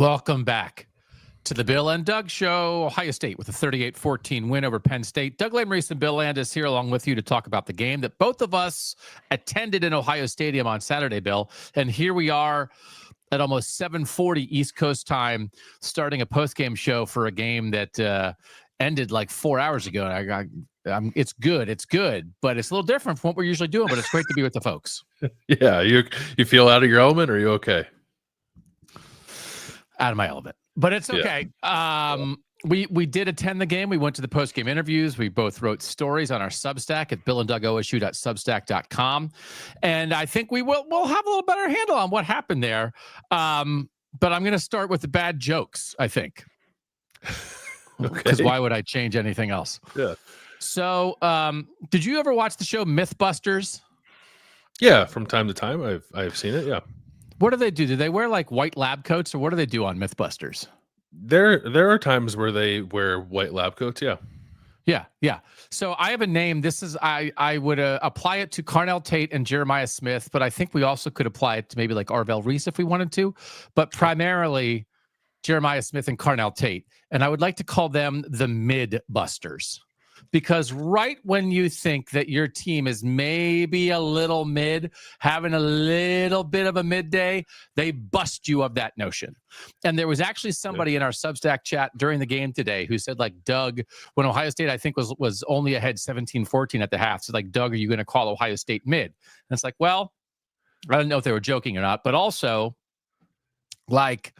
Welcome back to the Bill and Doug Show. Ohio State with a 38-14 win over Penn State. Doug Lesmerises and Bill Landis here along with you to talk about the game that both of us attended in Ohio Stadium on Saturday, Bill. And here we are at almost 7:40 East Coast time, starting a postgame show for a game that ended like 4 hours ago. And it's good, but it's a little different from what we're usually doing, but it's great to be with the folks. Yeah, you feel out of your element, or are you okay? Out of my element, but it's okay. Yeah. We did attend the game. We went to the post-game interviews. We both wrote stories on our Substack at billanddougosu.substack.com. And I think we'll have a little better handle on what happened there. But I'm going to start with the bad jokes, I think. Because why would I change anything else? Yeah. So did you ever watch the show Mythbusters? Yeah, from time to time. I've seen it, yeah. What do they do? Do they wear like white lab coats, or what do they do on Mythbusters? There are times where they wear white lab coats, yeah. Yeah. So I have a name. This is I would apply it to Carnell Tate and Jeremiah Smith, but I think we also could apply it to maybe like Arvell Reese if we wanted to, but primarily Jeremiah Smith and Carnell Tate. And I would like to call them the midbusters. Because right when you think that your team is maybe a little mid, having a little bit of a midday, they bust you of that notion. And there was actually somebody in our Substack chat during the game today who said, like, Doug, when Ohio State, I think, was only ahead 17-14 at the half. So like, Doug, are you going to call Ohio State mid? And it's like, well, I don't know if they were joking or not, but also, like,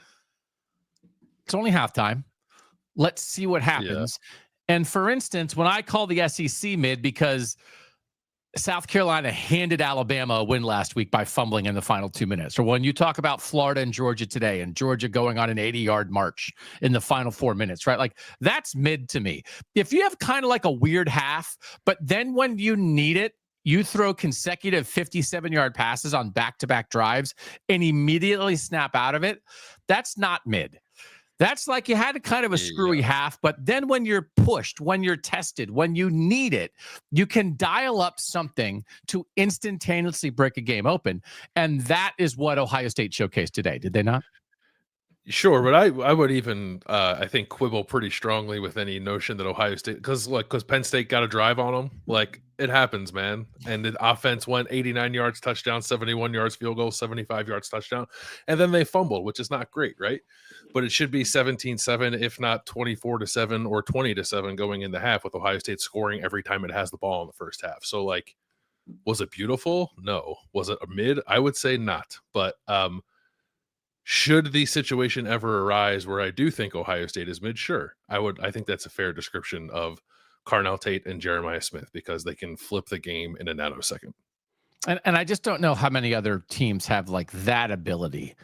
it's only halftime. Let's see what happens. Yeah. And for instance, when I call the SEC mid because South Carolina handed Alabama a win last week by fumbling in the final 2 minutes, or when you talk about Florida and Georgia today and Georgia going on an 80-yard march in the final 4 minutes, right? Like, that's mid to me. If you have kind of like a weird half, but then when you need it, you throw consecutive 57-yard passes on back-to-back drives and immediately snap out of it, that's not mid. That's like you had a kind of a screwy half, but then when you're pushed, when you're tested, when you need it, you can dial up something to instantaneously break a game open. And that is what Ohio State showcased today. Did they not? Sure, but I would even I think quibble pretty strongly with any notion that Ohio State, because Penn State got a drive on them. Like, it happens, man. And the offense went 89 yards touchdown, 71 yards field goal, 75 yards touchdown, and then they fumbled, which is not great, right? But it should be 17-7, if not 24-7 or 20-7 going into half, with Ohio State scoring every time it has the ball in the first half. So, like, was it beautiful? No. Was it a mid? I would say not. But should the situation ever arise where I do think Ohio State is mid, sure. I think that's a fair description of Carnell Tate and Jeremiah Smith, because they can flip the game in a nanosecond. And I just don't know how many other teams have like that ability.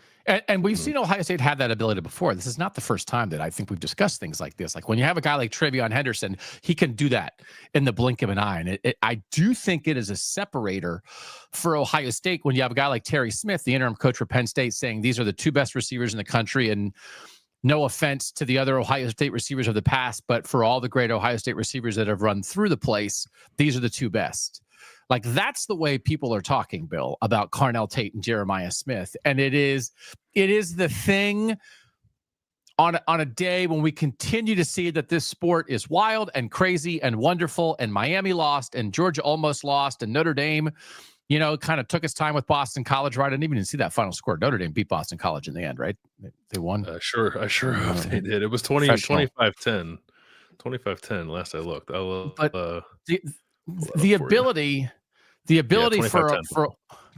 And we've seen Ohio State have that ability before. This is not the first time that I think we've discussed things like this. Like, when you have a guy like Travion Henderson, he can do that in the blink of an eye. And I do think it is a separator for Ohio State when you have a guy like Terry Smith, the interim coach for Penn State, saying these are the two best receivers in the country. And no offense to the other Ohio State receivers of the past, but for all the great Ohio State receivers that have run through the place, these are the two best. Like, that's the way people are talking, Bill, about Carnell Tate and Jeremiah Smith. And it is the thing on a day when we continue to see that this sport is wild and crazy and wonderful, and Miami lost and Georgia almost lost and Notre Dame, kind of took its time with Boston College, right? I didn't even see that final score. Notre Dame beat Boston College in the end, right? They won. I sure hope they did. It was 25-10. 25-10 last I looked. The ability for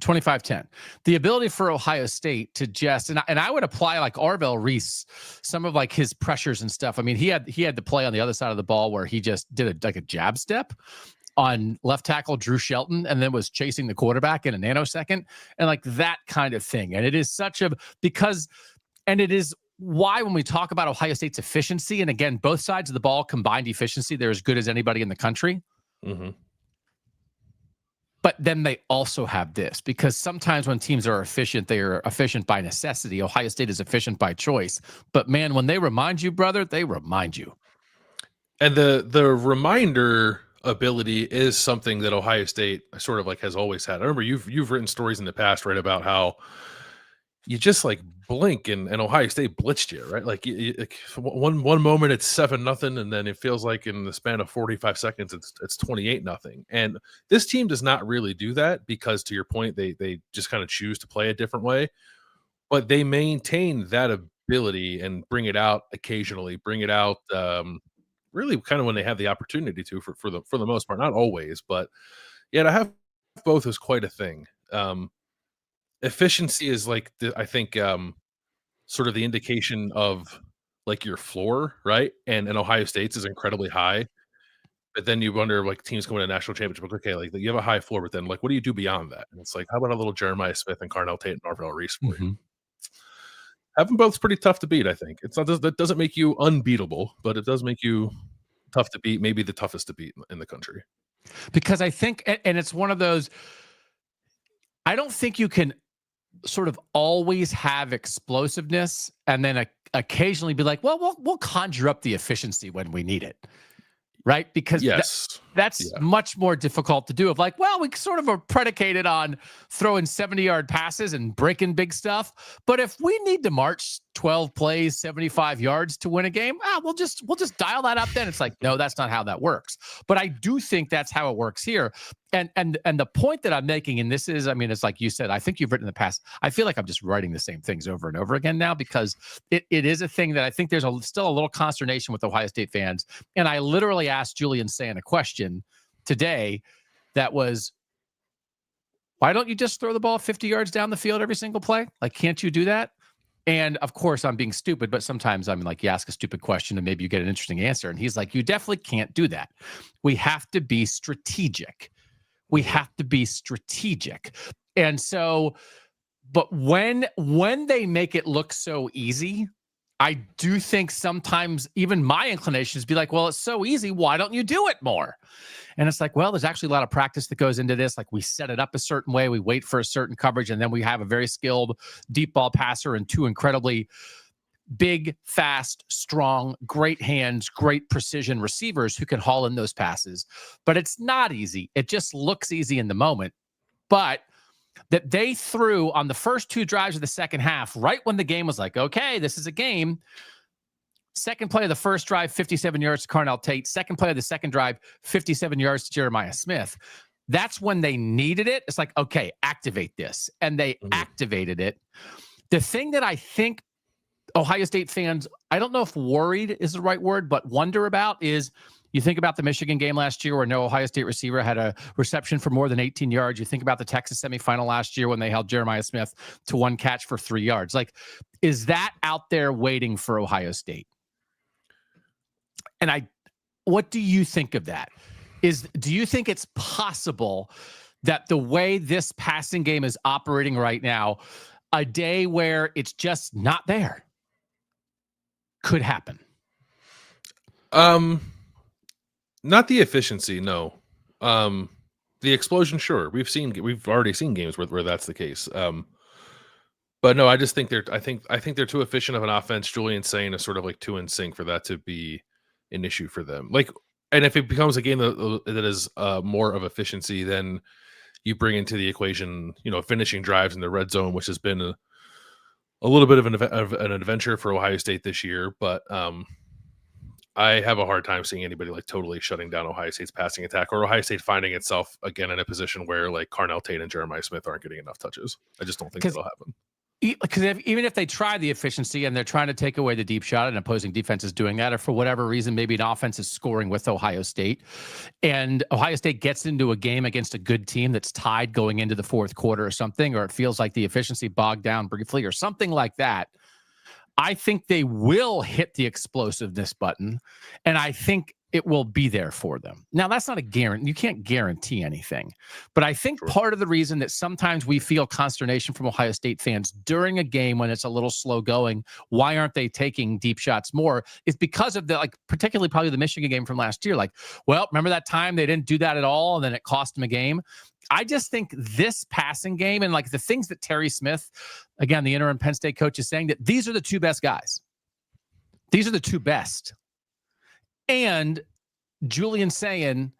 25-10, the ability for Ohio State to just, and I would apply like Arvell Reese, some of like his pressures and stuff. I mean, he had the play on the other side of the ball where he just did a jab step on left tackle Drew Shelton and then was chasing the quarterback in a nanosecond, and like that kind of thing. And it is it is why when we talk about Ohio State's efficiency, and again, both sides of the ball combined efficiency, they're as good as anybody in the country. Mm-hmm. But then they also have this, because sometimes when teams are efficient, they are efficient by necessity. Ohio State is efficient by choice. But man, when they remind you, brother, they remind you. And the reminder ability is something that Ohio State sort of like has always had. I remember you've written stories in the past, right, about how you just like blink and Ohio State blitzed you, right? Like, like one moment it's 7-0, and then it feels like in the span of 45 seconds it's 28-0. And this team does not really do that because, to your point, they just kind of choose to play a different way, but they maintain that ability and bring it out occasionally, bring it out really kind of when they have the opportunity to, for the most part, not always, but yeah, to have both is quite a thing. Efficiency is like I think sort of the indication of like your floor, right? And Ohio State's is incredibly high. But then you wonder, like, teams coming to a national championship, like, okay, like you have a high floor, but then like what do you do beyond that? And it's like, how about a little Jeremiah Smith and Carnell Tate and Norvell Reese for you? Having both's pretty tough to beat, I think. It's not that doesn't make you unbeatable, but it does make you tough to beat, maybe the toughest to beat in the country. Because I think, and it's one of those, I don't think you can sort of always have explosiveness and then occasionally be like, well, we'll conjure up the efficiency when we need it. Right? Because that's much more difficult to do. Of like, well, we sort of are predicated on throwing 70-yard passes and breaking big stuff. But if we need to march 12 plays, 75 yards to win a game, we'll just dial that up then. It's like, no, that's not how that works. But I do think that's how it works here. And the point that I'm making, and this is, I mean, it's like you said, I think you've written in the past. I feel like I'm just writing the same things over and over again now, because it is a thing that I think there's still a little consternation with Ohio State fans. And I literally asked Julian Sayin a question today that was, why don't you just throw the ball 50 yards down the field every single play? Like, can't you do that? And of course, I'm being stupid, but sometimes I'm like, you ask a stupid question and maybe you get an interesting answer. And he's like, you definitely can't do that. We have to be strategic. We have to be strategic. And so, but when they make it look so easy, I do think sometimes even my inclination is be like, well, it's so easy. Why don't you do it more? And it's like, well, there's actually a lot of practice that goes into this. Like, we set it up a certain way. We wait for a certain coverage. And then we have a very skilled deep ball passer and two incredibly big, fast, strong, great hands, great precision receivers who can haul in those passes. But it's not easy. It just looks easy in the moment. But that they threw on the first two drives of the second half, right when the game was like, okay, this is a game. Second play of the first drive, 57 yards to Carnell Tate. Second play of the second drive, 57 yards to Jeremiah Smith. That's when they needed it. It's like, okay, activate this. And they activated it. The thing that I think Ohio State fans, I don't know if worried is the right word, but wonder about is, you think about the Michigan game last year where no Ohio State receiver had a reception for more than 18 yards. You think about the Texas semifinal last year when they held Jeremiah Smith to one catch for 3 yards. Like, is that out there waiting for Ohio State? And what do you think of that? Do you think it's possible that the way this passing game is operating right now, a day where it's just not there could happen? Not the efficiency, no. The explosion, sure. We've already seen games where that's the case. But no, I just think I think they're too efficient of an offense. Julian Sayin is sort of like too in sync for that to be an issue for them. Like, and if it becomes a game that is more of efficiency, then you bring into the equation, finishing drives in the red zone, which has been a little bit of an adventure for Ohio State this year. But I have a hard time seeing anybody like totally shutting down Ohio State's passing attack, or Ohio State finding itself again in a position where like Carnell Tate and Jeremiah Smith aren't getting enough touches. I just don't think that'll happen. Because even if they try the efficiency and they're trying to take away the deep shot, and opposing defense is doing that, or for whatever reason, maybe an offense is scoring with Ohio State, and Ohio State gets into a game against a good team that's tied going into the fourth quarter or something, or it feels like the efficiency bogged down briefly or something like that, I think they will hit the explosiveness button, and I think it will be there for them. Now, that's not a guarantee. You can't guarantee anything. But I think part of the reason that sometimes we feel consternation from Ohio State fans during a game when it's a little slow going, why aren't they taking deep shots more, is because of particularly probably the Michigan game from last year. Like, well, remember that time they didn't do that at all, and then it cost them a game? I just think this passing game and like the things that Terry Smith, again, the interim Penn State coach, is saying, that these are the two best guys. These are the two best. And Julian Sayin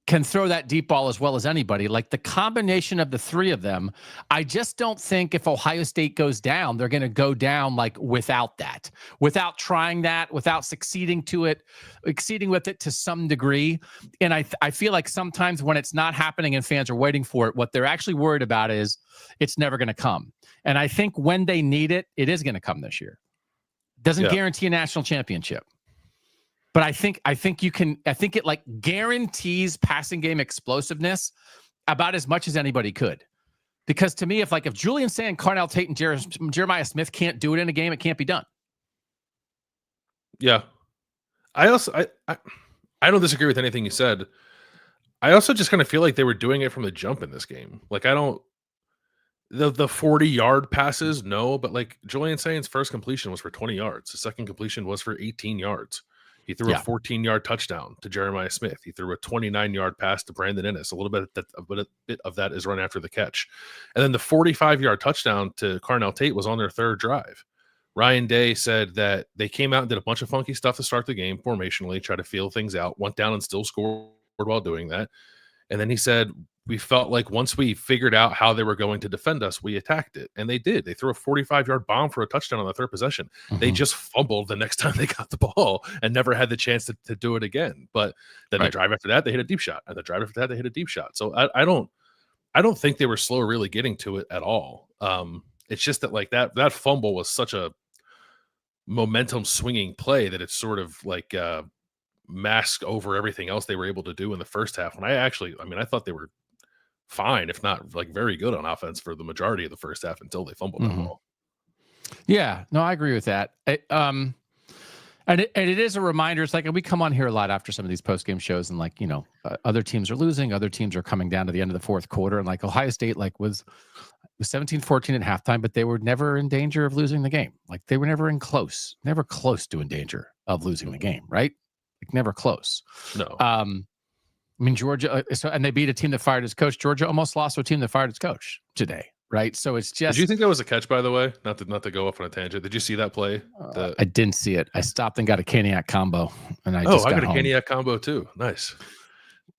can throw that deep ball as well as anybody. Like the combination of the three of them, I just don't think if Ohio State goes down, they're going to go down like without that, without trying that, without succeeding with it to some degree. And I feel like sometimes when it's not happening and fans are waiting for it, what they're actually worried about is it's never going to come. And I think when they need it, it is going to come this year. Doesn't guarantee a national championship. But I think it like guarantees passing game explosiveness about as much as anybody could. Because to me, if Julian Sand, Carnell Tate, and Jeremiah Smith can't do it in a game, it can't be done. Yeah. I don't disagree with anything you said. I also just kind of feel like they were doing it from the jump in this game. Like the 40-yard passes, no, but like Julian Sand's first completion was for 20 yards. The second completion was for 18 yards. He threw a 14-yard touchdown to Jeremiah Smith. He threw a 29-yard pass to Brandon Ennis. A bit of that is run after the catch. And then the 45-yard touchdown to Carnell Tate was on their third drive. Ryan Day said that they came out and did a bunch of funky stuff to start the game formationally, try to feel things out, went down and still scored while doing that. And then he said, we felt like once we figured out how they were going to defend us, we attacked it. And they did. They threw a 45-yard bomb for a touchdown on the third possession. Mm-hmm. They just fumbled the next time they got the ball and never had the chance to do it again. But then the drive after that, they hit a deep shot. And the drive after that, they hit a deep shot. So I don't think they were slow really getting to it at all. It's just that like that fumble was such a momentum swinging play that it's sort of like masked over everything else they were able to do in the first half. And I thought they were fine, if not like very good on offense for the majority of the first half until they fumbled the ball. Yeah, no, I agree with that. And it is a reminder. It's like we come on here a lot after some of these post-game shows, and like, other teams are losing, other teams are coming down to the end of the fourth quarter, and like Ohio State was 17-14 at halftime, but they were never in danger of losing the game. Like they were never close to in danger of losing the game, right? Like never close. No. Georgia, and they beat a team that fired its coach. Georgia almost lost to a team that fired its coach today, right? So it's just. Did you think that was a catch, by the way? Not to go off on a tangent. Did you see that play? I didn't see it. I stopped and got a Caniac combo, and I got a Caniac combo too. Nice.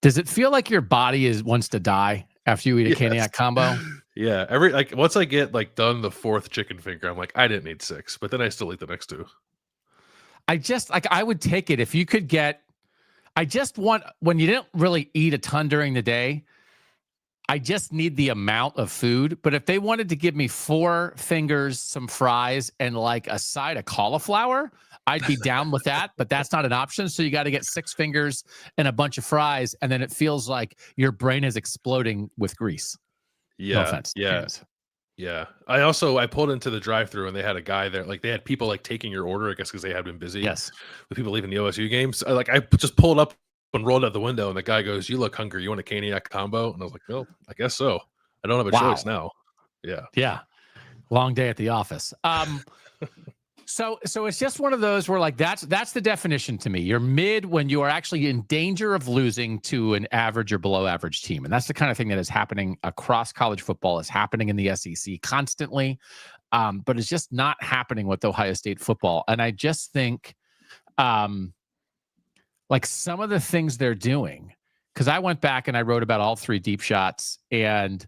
Does it feel like your body wants to die after you eat a Caniac combo? Yeah. Once I get done the fourth chicken finger, I'm like, I didn't need 6, but then I still eat the next 2. I would take it if you could get. I just want, when you didn't really eat a ton during the day, I just need the amount of food. But if they wanted to give me 4 fingers, some fries, and like a side of cauliflower, I'd be down with that. But that's not an option. So you got to get 6 fingers and a bunch of fries. And then it feels like your brain is exploding with grease. Yeah. No offense. Yeah. Yeah. I pulled into the drive-thru and they had a guy there. Like they had people taking your order, I guess, because they had been busy. Yes. With people leaving the OSU games. I just pulled up and rolled out the window and the guy goes, "You look hungry. You want a Caniac combo?" And I was like, "Well, I guess so. I don't have a choice now." Yeah. Yeah. Long day at the office. So it's just one of those where that's the definition to me. You're mid when you are actually in danger of losing to an average or below average team. And that's the kind of thing that is happening across college football, is happening in the SEC constantly. But it's just not happening with Ohio State football. And I just think some of the things they're doing, because I went back and I wrote about all 3 deep shots, and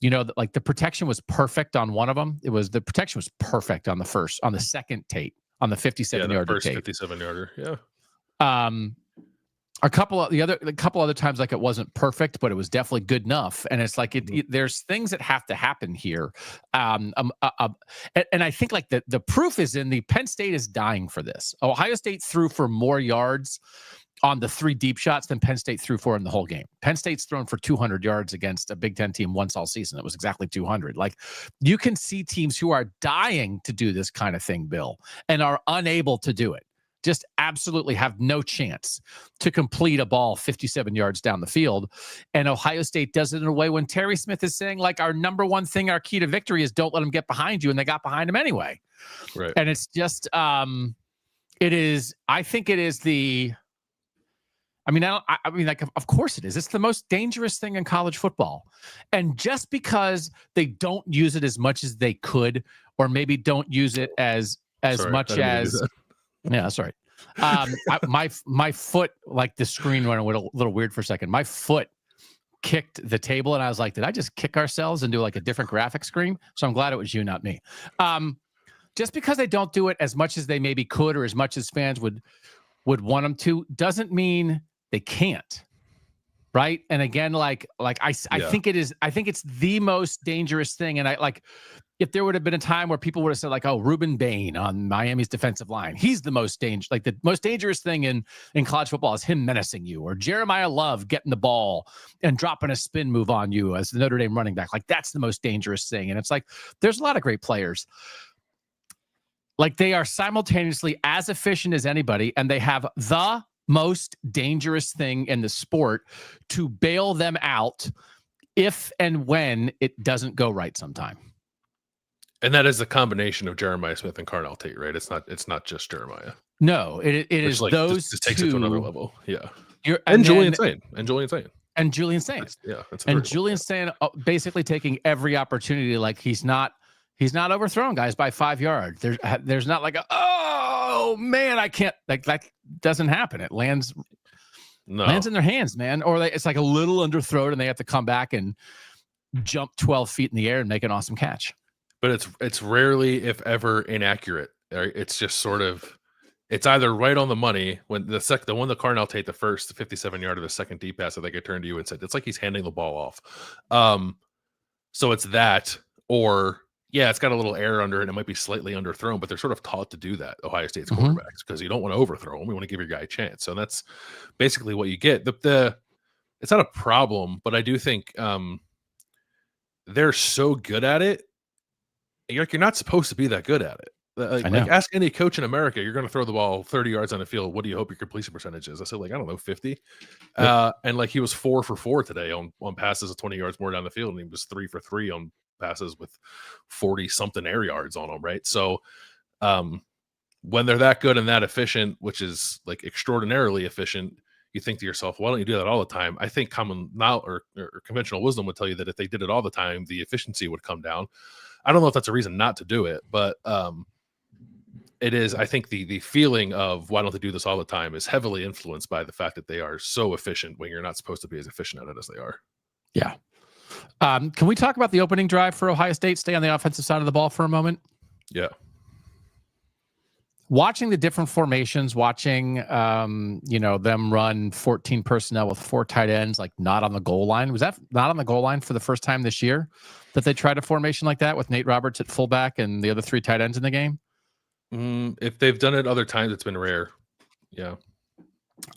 the protection was perfect on one of them. The protection was perfect on the second Tate, on the 57-yarder Tate. 57-yarder. Yeah. A couple other times, it wasn't perfect, but it was definitely good enough. And it's there's things that have to happen here. And I think the proof is in the Penn State is dying for this. Ohio State threw for more yards on the 3 deep shots than Penn State threw for in the whole game. Penn State's thrown for 200 yards against a Big Ten team once all season. It was exactly 200. You can see teams who are dying to do this kind of thing, Bill, and are unable to do it. Just absolutely have no chance to complete a ball 57 yards down the field. And Ohio State does it in a way when Terry Smith is saying, our number one thing, our key to victory is don't let them get behind you. And they got behind him anyway. Right. And it's just, I think it is the, of course it is. It's the most dangerous thing in college football. And just because they don't use it as much as they could, or maybe don't use it as much as, yeah, sorry. My foot, like the screen went a little weird for a second. My foot kicked the table, and I was like, did I just kick ourselves and do like a different graphic screen? So I'm glad it was you, not me. Just because they don't do it as much as they maybe could, or as much as fans would want them to, doesn't mean they can't. Right. And again, I think it's the most dangerous thing. And if there would have been a time where people would have said like, oh, Reuben Bain on Miami's defensive line, he's the most dangerous, like the most dangerous thing in college football is him menacing you, or Jeremiah Love getting the ball and dropping a spin move on you as the Notre Dame running back. Like that's the most dangerous thing. And it's like, there's a lot of great players. Like they are simultaneously as efficient as anybody, and they have the most dangerous thing in the sport to bail them out if and when it doesn't go right sometime. And that is a combination of Jeremiah Smith and Carnell Tate, right? It's not just Jeremiah. No, it is like, those just takes it to another level. Yeah. And Julian Sain. And Julian Sain. And Julian Sain basically taking every opportunity. Like he's not overthrowing guys by 5 yards. There's not like oh man, I can't, like that doesn't happen. It lands in their hands, man. Or it's like a little underthrown and they have to come back and jump 12 feet in the air and make an awesome catch. But it's rarely, if ever, inaccurate. It's just sort of, it's either right on the money when the one that Carnell Tate, the 57-yard of the second deep pass, I think I turned to you and said, it's like he's handing the ball off. So it's that, or yeah, it's got a little air under it. It might be slightly underthrown, but they're sort of taught to do that, Ohio State's quarterbacks, because you don't want to overthrow them. You want to give your guy a chance. So that's basically what you get. It's not a problem, but I do think they're so good at it. You're not supposed to be that good at it. Like ask any coach in America, you're going to throw the ball 30 yards on the field. What do you hope your completion percentage is? I said, like, I don't know, 50. Yep. And like he was 4 for 4 today on passes of 20 yards more down the field. And he was 3 for 3 on passes with 40 something air yards on them. Right. So when they're that good and that efficient, which is like extraordinarily efficient, you think to yourself, why don't you do that all the time? I think common knowledge or conventional wisdom would tell you that if they did it all the time, the efficiency would come down. I don't know if that's a reason not to do it, but it is. I think the feeling of why don't they do this all the time is heavily influenced by the fact that they are so efficient when you're not supposed to be as efficient at it as they are. Yeah. Can we talk about the opening drive for Ohio State? Stay on the offensive side of the ball for a moment. Yeah. Watching the different formations, watching them run 14 personnel with 4 tight ends, like not on the goal line. Was that not on the goal line for the first time this year that they tried a formation like that with Nate Roberts at fullback and the other 3 tight ends in the game? If they've done it other times, it's been rare. Yeah.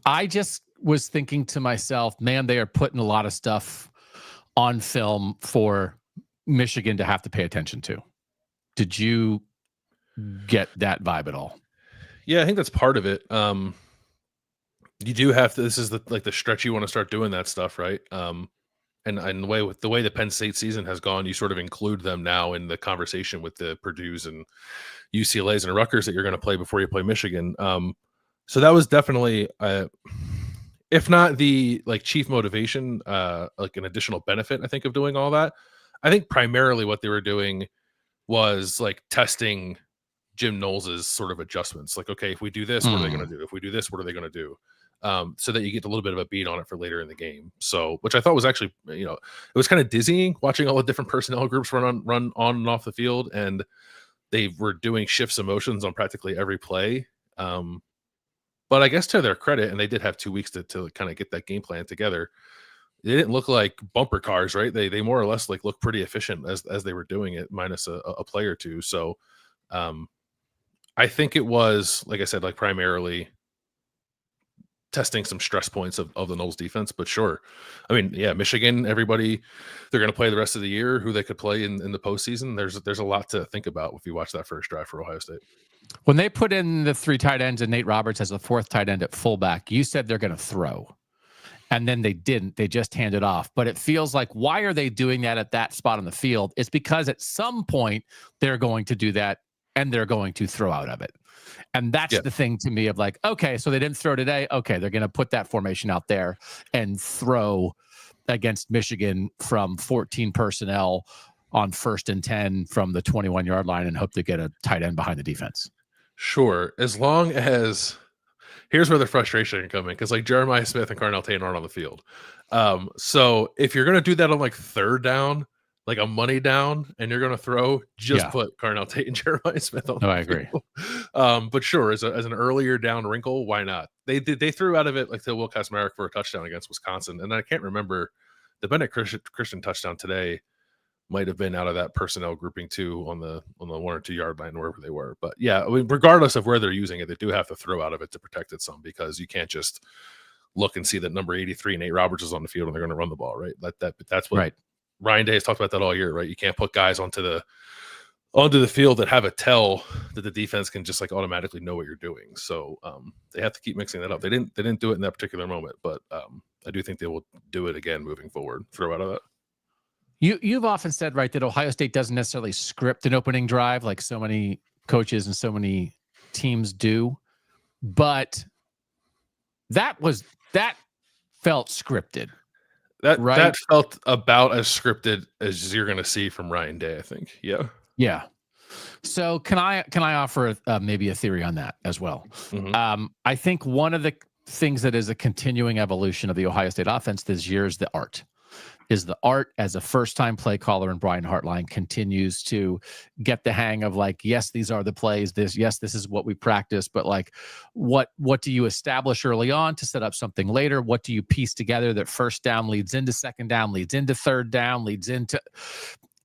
I just was thinking to myself, man, they are putting a lot of stuff on film for Michigan to have to pay attention to. Did you get that vibe at all? Yeah, I think that's part of it. You do have to, this is the stretch you want to start doing that stuff, right? And the way the Penn State season has gone, you sort of include them now in the conversation with the Purdue's and UCLA's and Rutgers that you're going to play before you play Michigan. So that was definitely, if not the chief motivation, like an additional benefit, I think, of doing all that. I think primarily what they were doing was like testing Jim Knowles' sort of adjustments. Like, okay, if we do this, what are they going to do? If we do this, what are they going to do? So that you get a little bit of a beat on it for later in the game. So, which I thought was actually, it was kind of dizzying watching all the different personnel groups run on and off the field, and they were doing shifts of motions on practically every play. But I guess to their credit, and they did have 2 weeks to kind of get that game plan together. They didn't look like bumper cars, right? They more or less looked pretty efficient as they were doing it, minus a play or two. So I think it was, like I said, primarily testing some stress points of the Knowles defense. But sure, I mean, yeah, Michigan, everybody, they're going to play the rest of the year, who they could play in the postseason. There's a lot to think about if you watch that first drive for Ohio State. When they put in the 3 tight ends and Nate Roberts as the 4th tight end at fullback, you said they're going to throw. And then they didn't. They just handed off. But it feels like, why are they doing that at that spot on the field? It's because at some point they're going to do that and they're going to throw out of it. And that's the thing to me of okay, so they didn't throw today. Okay, they're going to put that formation out there and throw against Michigan from 14 personnel on 1st and 10 from the 21-yard line and hope to get a tight end behind the defense. Sure. As long as here's where the frustration can come in, because like Jeremiah Smith and Carnell Tate aren't on the field. So if you're gonna do that on like third down, like a money down, and you're gonna throw, just put Carnell Tate and Jeremiah Smith on. No, I agree. But sure, as an earlier down wrinkle, why not? They threw out of it like to Will Kacmarek for a touchdown against Wisconsin, and I can't remember the Bennett Christian touchdown today. Might have been out of that personnel grouping too on the 1 or 2 yard line, wherever they were. But yeah, I mean, regardless of where they're using it, they do have to throw out of it to protect it some, because you can't just look and see that number 83 Nate Roberts is on the field and they're going to run the ball, right? That's what Ryan Day has talked about that all year, right? You can't put guys onto the field that have a tell that the defense can just like automatically know what you're doing. So they have to keep mixing that up. They didn't do it in that particular moment, but I do think they will do it again moving forward. Throw out of that. You've often said, right, that Ohio State doesn't necessarily script an opening drive like so many coaches and so many teams do, but that felt scripted. That felt about as scripted as you're going to see from Ryan Day, I think. Yeah. So can I offer maybe a theory on that as well? Mm-hmm. I think one of the things that is a continuing evolution of the Ohio State offense this year is the art as a first-time play caller, and Brian Hartline continues to get the hang of like, yes, these are the plays. This is what we practice, but like, what do you establish early on to set up something later? What do you piece together that first down leads into second down, leads into third down, leads into...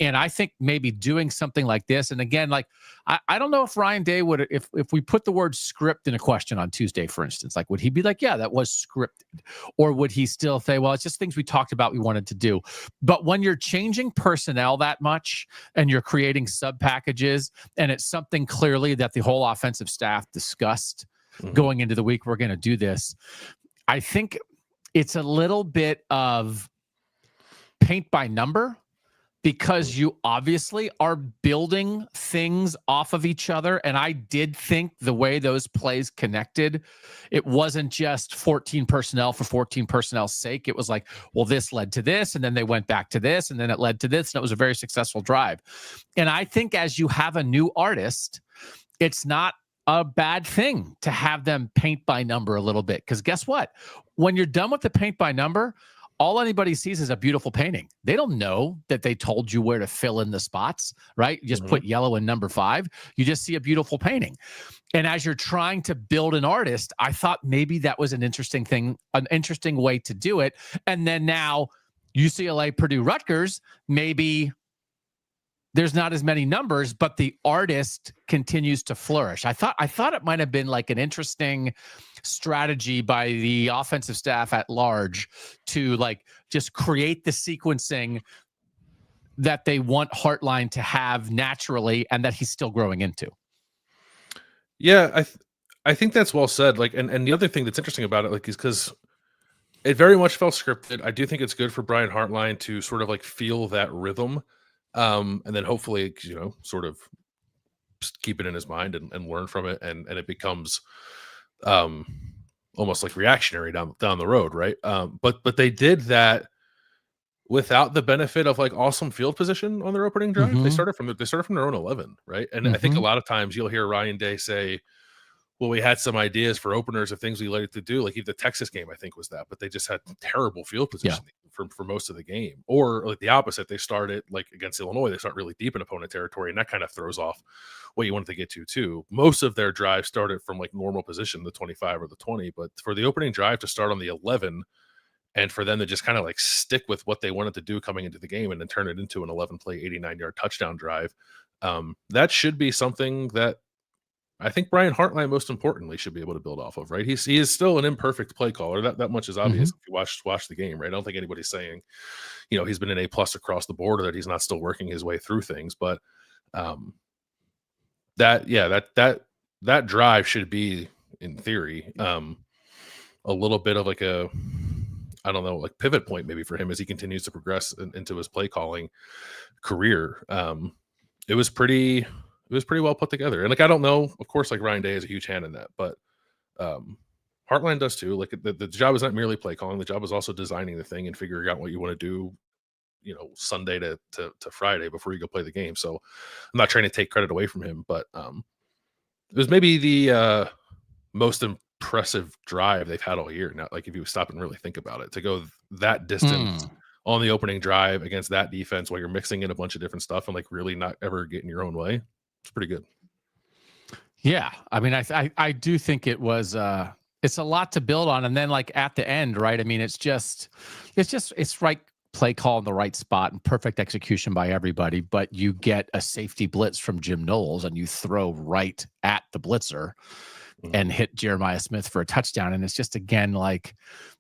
And I think maybe doing something like this, and again, like I don't know if Ryan Day would, if we put the word script in a question on Tuesday, for instance, like would he be like, yeah, that was scripted, or would he still say, well, it's just things we talked about, we wanted to do? But when you're changing personnel that much and you're creating sub packages, and it's something clearly that the whole offensive staff discussed going into the week, we're going to do this. I think it's a little bit of paint by number, because you obviously are building things off of each other. And I did think the way those plays connected, it wasn't just 14 personnel for 14 personnel's sake. It was like, well, this led to this, and then they went back to this, and then it led to this, and it was a very successful drive. And I think as you have a new artist, it's not a bad thing to have them paint by number a little bit. Because guess what? When you're done with the paint by number, all anybody sees is a beautiful painting. They don't know that they told you where to fill in the spots, right? You just put yellow in number 5. You just see a beautiful painting. And as you're trying to build an artist, I thought maybe that was an interesting thing, an interesting way to do it. And then now UCLA, Purdue, Rutgers, maybe there's not as many numbers, but the artist continues to flourish. I thought it might have been like an interesting strategy by the offensive staff at large to like just create the sequencing that they want Hartline to have naturally, and that he's still growing into. Yeah, I think that's well said. Like, and the other thing that's interesting about it, like, is because it very much felt scripted. I do think it's good for Brian Hartline to sort of like feel that rhythm. And then hopefully, sort of keep it in his mind and learn from it. And it becomes almost like reactionary down the road. Right. But they did that without the benefit of like awesome field position on their opening drive. They started from their own 11. Right. And I think a lot of times you'll hear Ryan Day say, well, we had some ideas for openers of things we liked to do. Like even the Texas game, I think was that, but they just had terrible field position for most of the game. Or like the opposite, they started like against Illinois, they start really deep in opponent territory, and that kind of throws off what you wanted to get to too. Most of their drives started from like normal position, the 25 or the 20, but for the opening drive to start on the 11 and for them to just kind of like stick with what they wanted to do coming into the game and then turn it into an 11-play, 89-yard touchdown drive, that should be something that I think Brian Hartline, most importantly, should be able to build off of, right? He is still an imperfect play caller. That much is obvious if you watch the game, right? I don't think anybody's saying, he's been an A+ across the board, or that he's not still working his way through things. But that drive should be, in theory, a little bit of like a, I don't know, like pivot point maybe for him as he continues to progress into his play calling career. It was pretty well put together. And like, I don't know, of course, like Ryan Day is a huge hand in that, but Hartline does too. Like the job is not merely play calling. The job is also designing the thing and figuring out what you want to do, Sunday to Friday before you go play the game. So I'm not trying to take credit away from him, but it was maybe the most impressive drive they've had all year. Now, like if you stop and really think about it, to go that distance on the opening drive against that defense while you're mixing in a bunch of different stuff and like really not ever getting your own way, it's pretty good. Yeah, I mean, I do think it was. It's a lot to build on, and then like at the end, right? I mean, it's right play call in the right spot and perfect execution by everybody. But you get a safety blitz from Jim Knowles, and you throw right at the blitzer and hit Jeremiah Smith for a touchdown. And it's just, again, like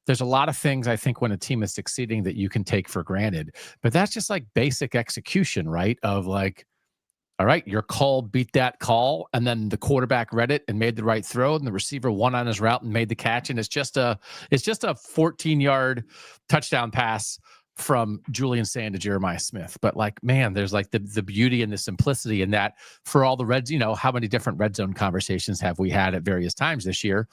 there's a lot of things I think when a team is succeeding that you can take for granted, but that's just like basic execution, right? Of like, all right, your call beat that call, and then the quarterback read it and made the right throw, and the receiver won on his route and made the catch. And it's just a 14-yard touchdown pass from Julian Sand to Jeremiah Smith. But like, man, there's like the beauty and the simplicity in that for all the reds. You know, how many different red zone conversations have we had at various times this year?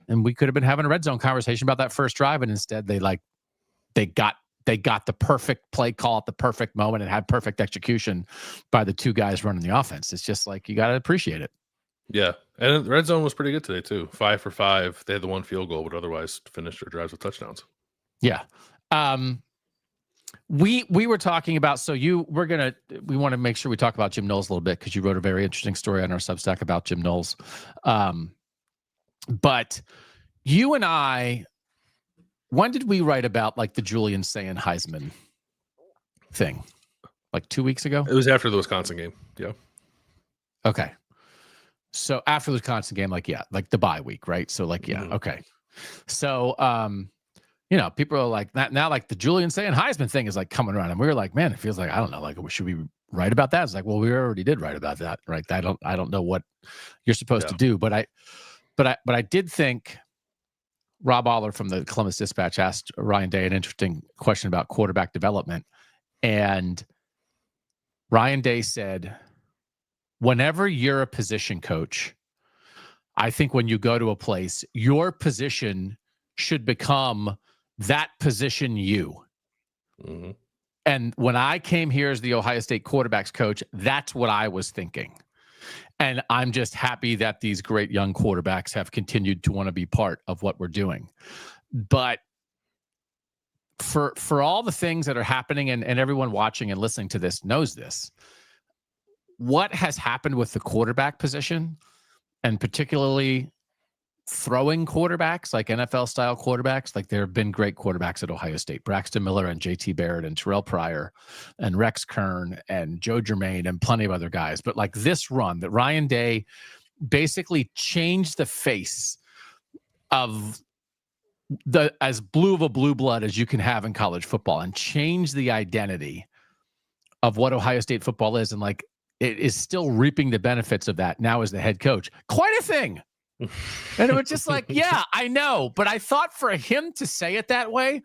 And we could have been having a red zone conversation about that first drive, and instead they got the perfect play call at the perfect moment and had perfect execution by the two guys running the offense. It's just like, you got to appreciate it. Yeah. And the red zone was pretty good today too. 5 for 5. They had the one field goal, but otherwise finished their drives with touchdowns. Yeah. We were talking about, we want to make sure we talk about Jim Knowles a little bit, because you wrote a very interesting story on our Substack about Jim Knowles. But you and I, when did we write about like the Julian Sand Heisman thing? Like 2 weeks ago? It was after the Wisconsin game. Yeah. Okay. So after the Wisconsin game, like the bye week, right? So like, okay. So, people are like that now, like the Julian Sand Heisman thing is like coming around, and we were like, man, it feels like, I don't know, like, should we write about that? It's like, well, we already did write about that, right? I don't know what you're supposed to do, but I did think Rob Aller from the Columbus Dispatch asked Ryan Day an interesting question about quarterback development. And Ryan Day said, whenever you're a position coach, I think when you go to a place, your position should become that position you. Mm-hmm. And when I came here as the Ohio State quarterbacks coach, that's what I was thinking. And I'm just happy that these great young quarterbacks have continued to want to be part of what we're doing. But for all the things that are happening, and everyone watching and listening to this knows this, what has happened with the quarterback position, and particularly throwing quarterbacks, like NFL-style quarterbacks, like there have been great quarterbacks at Ohio State, Braxton Miller and J.T. Barrett and Terrell Pryor and Rex Kern and Joe Germain and plenty of other guys. But like this run that Ryan Day basically changed the face of as blue of a blue blood as you can have in college football, and changed the identity of what Ohio State football is. And like, it is still reaping the benefits of that now as the head coach. Quite a thing. And it was just like, yeah, I know. But I thought for him to say it that way,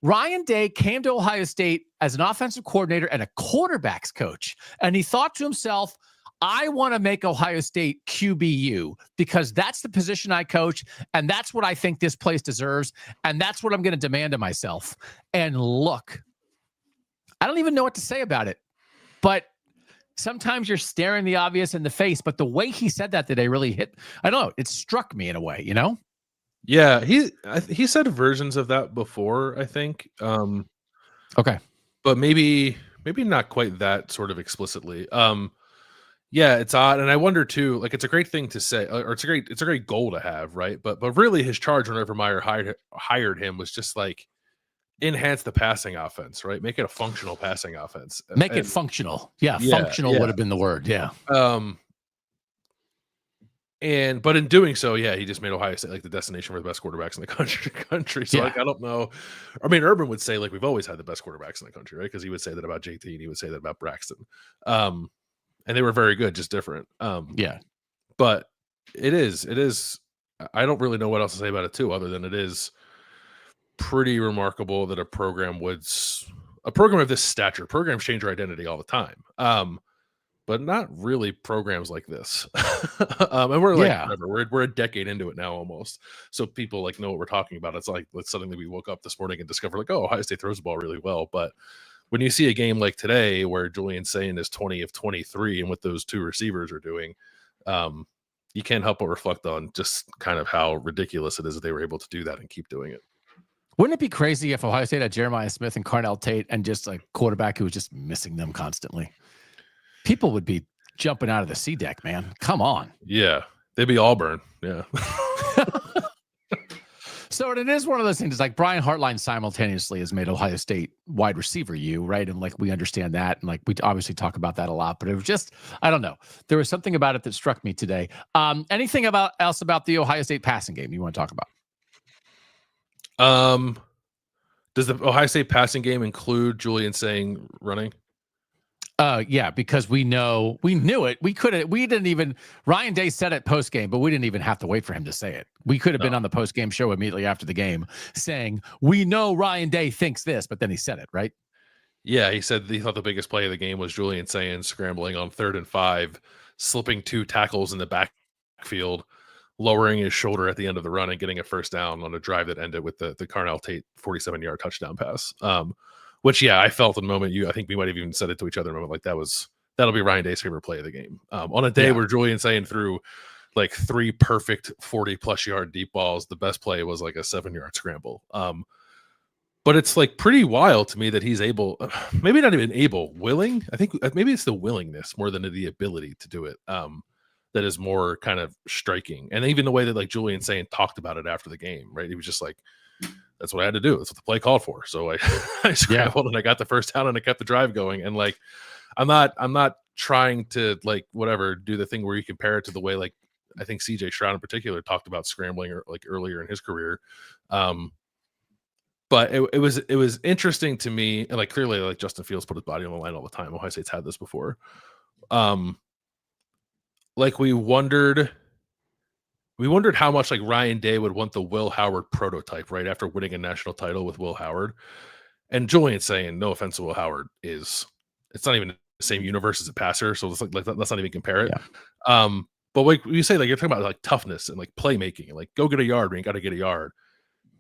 Ryan Day came to Ohio State as an offensive coordinator and a quarterbacks coach. And he thought to himself, I want to make Ohio State QBU, because that's the position I coach. And that's what I think this place deserves. And that's what I'm going to demand of myself. And look, I don't even know what to say about it. But sometimes you're staring the obvious in the face, but the way he said that today really hit, I don't know, it struck me in a way, Yeah, he said versions of that before, I think. Okay. But maybe not quite that sort of explicitly. Yeah, it's odd, and I wonder too, like, it's a great thing to say, or it's a great goal to have, right? But really his charge whenever Meyer hired him was just like, enhance the passing offense, right? Make it a functional passing offense. Make it functional. Yeah, functional would have been the word. Yeah. But in doing so, yeah, he just made Ohio State like the destination for the best quarterbacks in the country. So like, I don't know. I mean, Urban would say like we've always had the best quarterbacks in the country, right? Because he would say that about JT and he would say that about Braxton. And they were very good, just different. Yeah. But it is. I don't really know what else to say about it too, other than it is pretty remarkable that a program of this stature, programs change their identity all the time, but not really programs like this. And we're like, whatever, we're a decade into it now almost, so people like know what we're talking about. It's like suddenly we woke up this morning and discovered like, oh, Ohio State throws the ball really well. But when you see a game like today where Julian Sand is 20 of 23 and what those two receivers are doing, you can't help but reflect on just kind of how ridiculous it is that they were able to do that and keep doing it. Wouldn't it be crazy if Ohio State had Jeremiah Smith and Carnell Tate and just like quarterback who was just missing them constantly? People would be jumping out of the sea deck, man. Come on. Yeah. They'd be Auburn. Yeah. So it is one of those things. It's like Brian Hartline simultaneously has made Ohio State wide receiver right? And like we understand that. And like we obviously talk about that a lot, but it was just, I don't know. There was something about it that struck me today. Anything else about the Ohio State passing game you want to talk about? Does the Ohio State passing game include Julian saying running? Yeah, because we knew it. We didn't even, Ryan Day said it post game, but we didn't even have to wait for him to say it. We could have been on the post game show immediately after the game saying, we know Ryan Day thinks this, but then he said it, right? Yeah, he said he thought the biggest play of the game was Julian Sayans scrambling on 3rd and 5, slipping 2 tackles in the backfield, lowering his shoulder at the end of the run and getting a first down on a drive that ended with the Carnell Tate 47-yard touchdown pass. Which, yeah, I felt in the moment. I think we might have even said it to each other in a moment. Like that'll be Ryan Day's favorite play of the game. On a day where Julian Sayans threw like 3 perfect 40+ yard deep balls, the best play was like a 7-yard scramble. But it's like pretty wild to me that he's able, maybe not even able, willing. I think maybe it's the willingness more than the ability to do it. That is more kind of striking. And even the way that like Julian Sayans talked about it after the game, right? He was just like, that's what I had to do. That's what the play called for. So I scrambled and I got the first down and I kept the drive going. And like, I'm not trying to like whatever do the thing where you compare it to the way like I think CJ Stroud in particular talked about scrambling or like earlier in his career. But it was interesting to me, and like clearly like Justin Fields put his body on the line all the time. Ohio State's had this before. Like we wondered how much like Ryan Day would want the Will Howard prototype right after winning a national title with Will Howard. And Julian's saying, no offense to Will Howard, it's not even the same universe as a passer. So it's like let's not even compare it. Yeah. But like you say, like you're talking about like toughness and like playmaking and like go get a yard when you got to get a yard.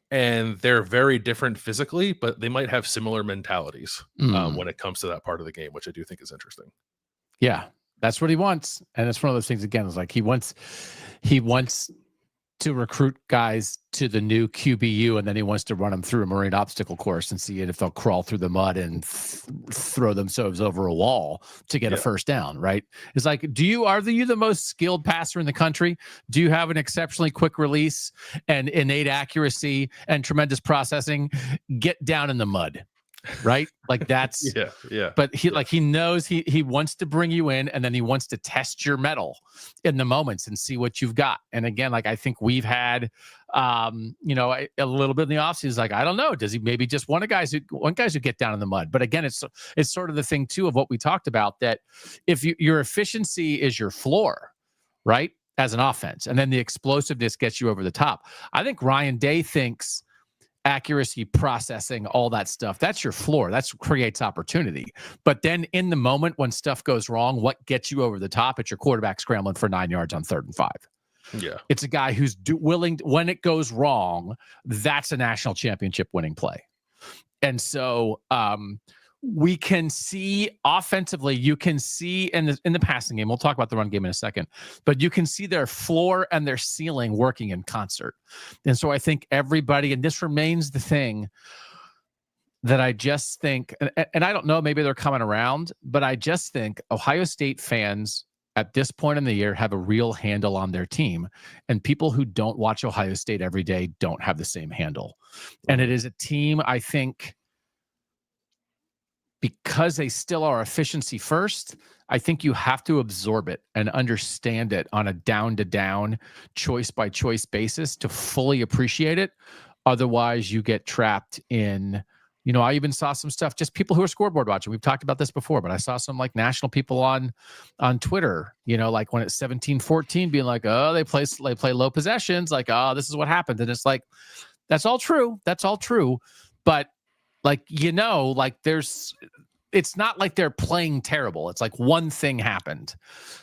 And they're very different physically, but they might have similar mentalities when it comes to that part of the game, which I do think is interesting. Yeah, that's what he wants. And it's one of those things, again, is like he wants to recruit guys to the new QBU, and then he wants to run them through a marine obstacle course and see if they'll crawl through the mud and throw themselves over a wall to get a first down, right? It's like, are you the most skilled passer in the country? Do you have an exceptionally quick release and innate accuracy and tremendous processing? Get down in the mud. Right? Like that's yeah. But he knows he wants to bring you in, and then he wants to test your mettle in the moments and see what you've got. And again, like I think we've had a little bit in the offseason, like I don't know, does he maybe just want guys who get down in the mud? But again, it's sort of the thing too of what we talked about, that if your efficiency is your floor, right, as an offense, and then the explosiveness gets you over the top. I think Ryan Day thinks accuracy, processing, all that stuff, that's your floor. That creates opportunity. But then in the moment when stuff goes wrong, what gets you over the top? It's your quarterback scrambling for 9 yards on 3rd and 5. Yeah. It's a guy who's willing when it goes wrong, that's a national championship winning play. And so we can see offensively, you can see in the passing game, we'll talk about the run game in a second, but you can see their floor and their ceiling working in concert. And so I think everybody, and this remains the thing that I just think, and I don't know, maybe they're coming around, but I just think Ohio State fans at this point in the year have a real handle on their team, and people who don't watch Ohio State every day don't have the same handle. And it is a team, I think, because they still are efficiency first, I think you have to absorb it and understand it on a down-to-down, choice-by-choice basis to fully appreciate it. Otherwise, you get trapped in, I even saw some stuff, just people who are scoreboard watching. We've talked about this before, but I saw some like national people on Twitter, like when it's 17-14 being like, oh, they play low possessions, like, oh, this is what happened. And it's like, that's all true. But like, it's not like they're playing terrible. It's like one thing happened.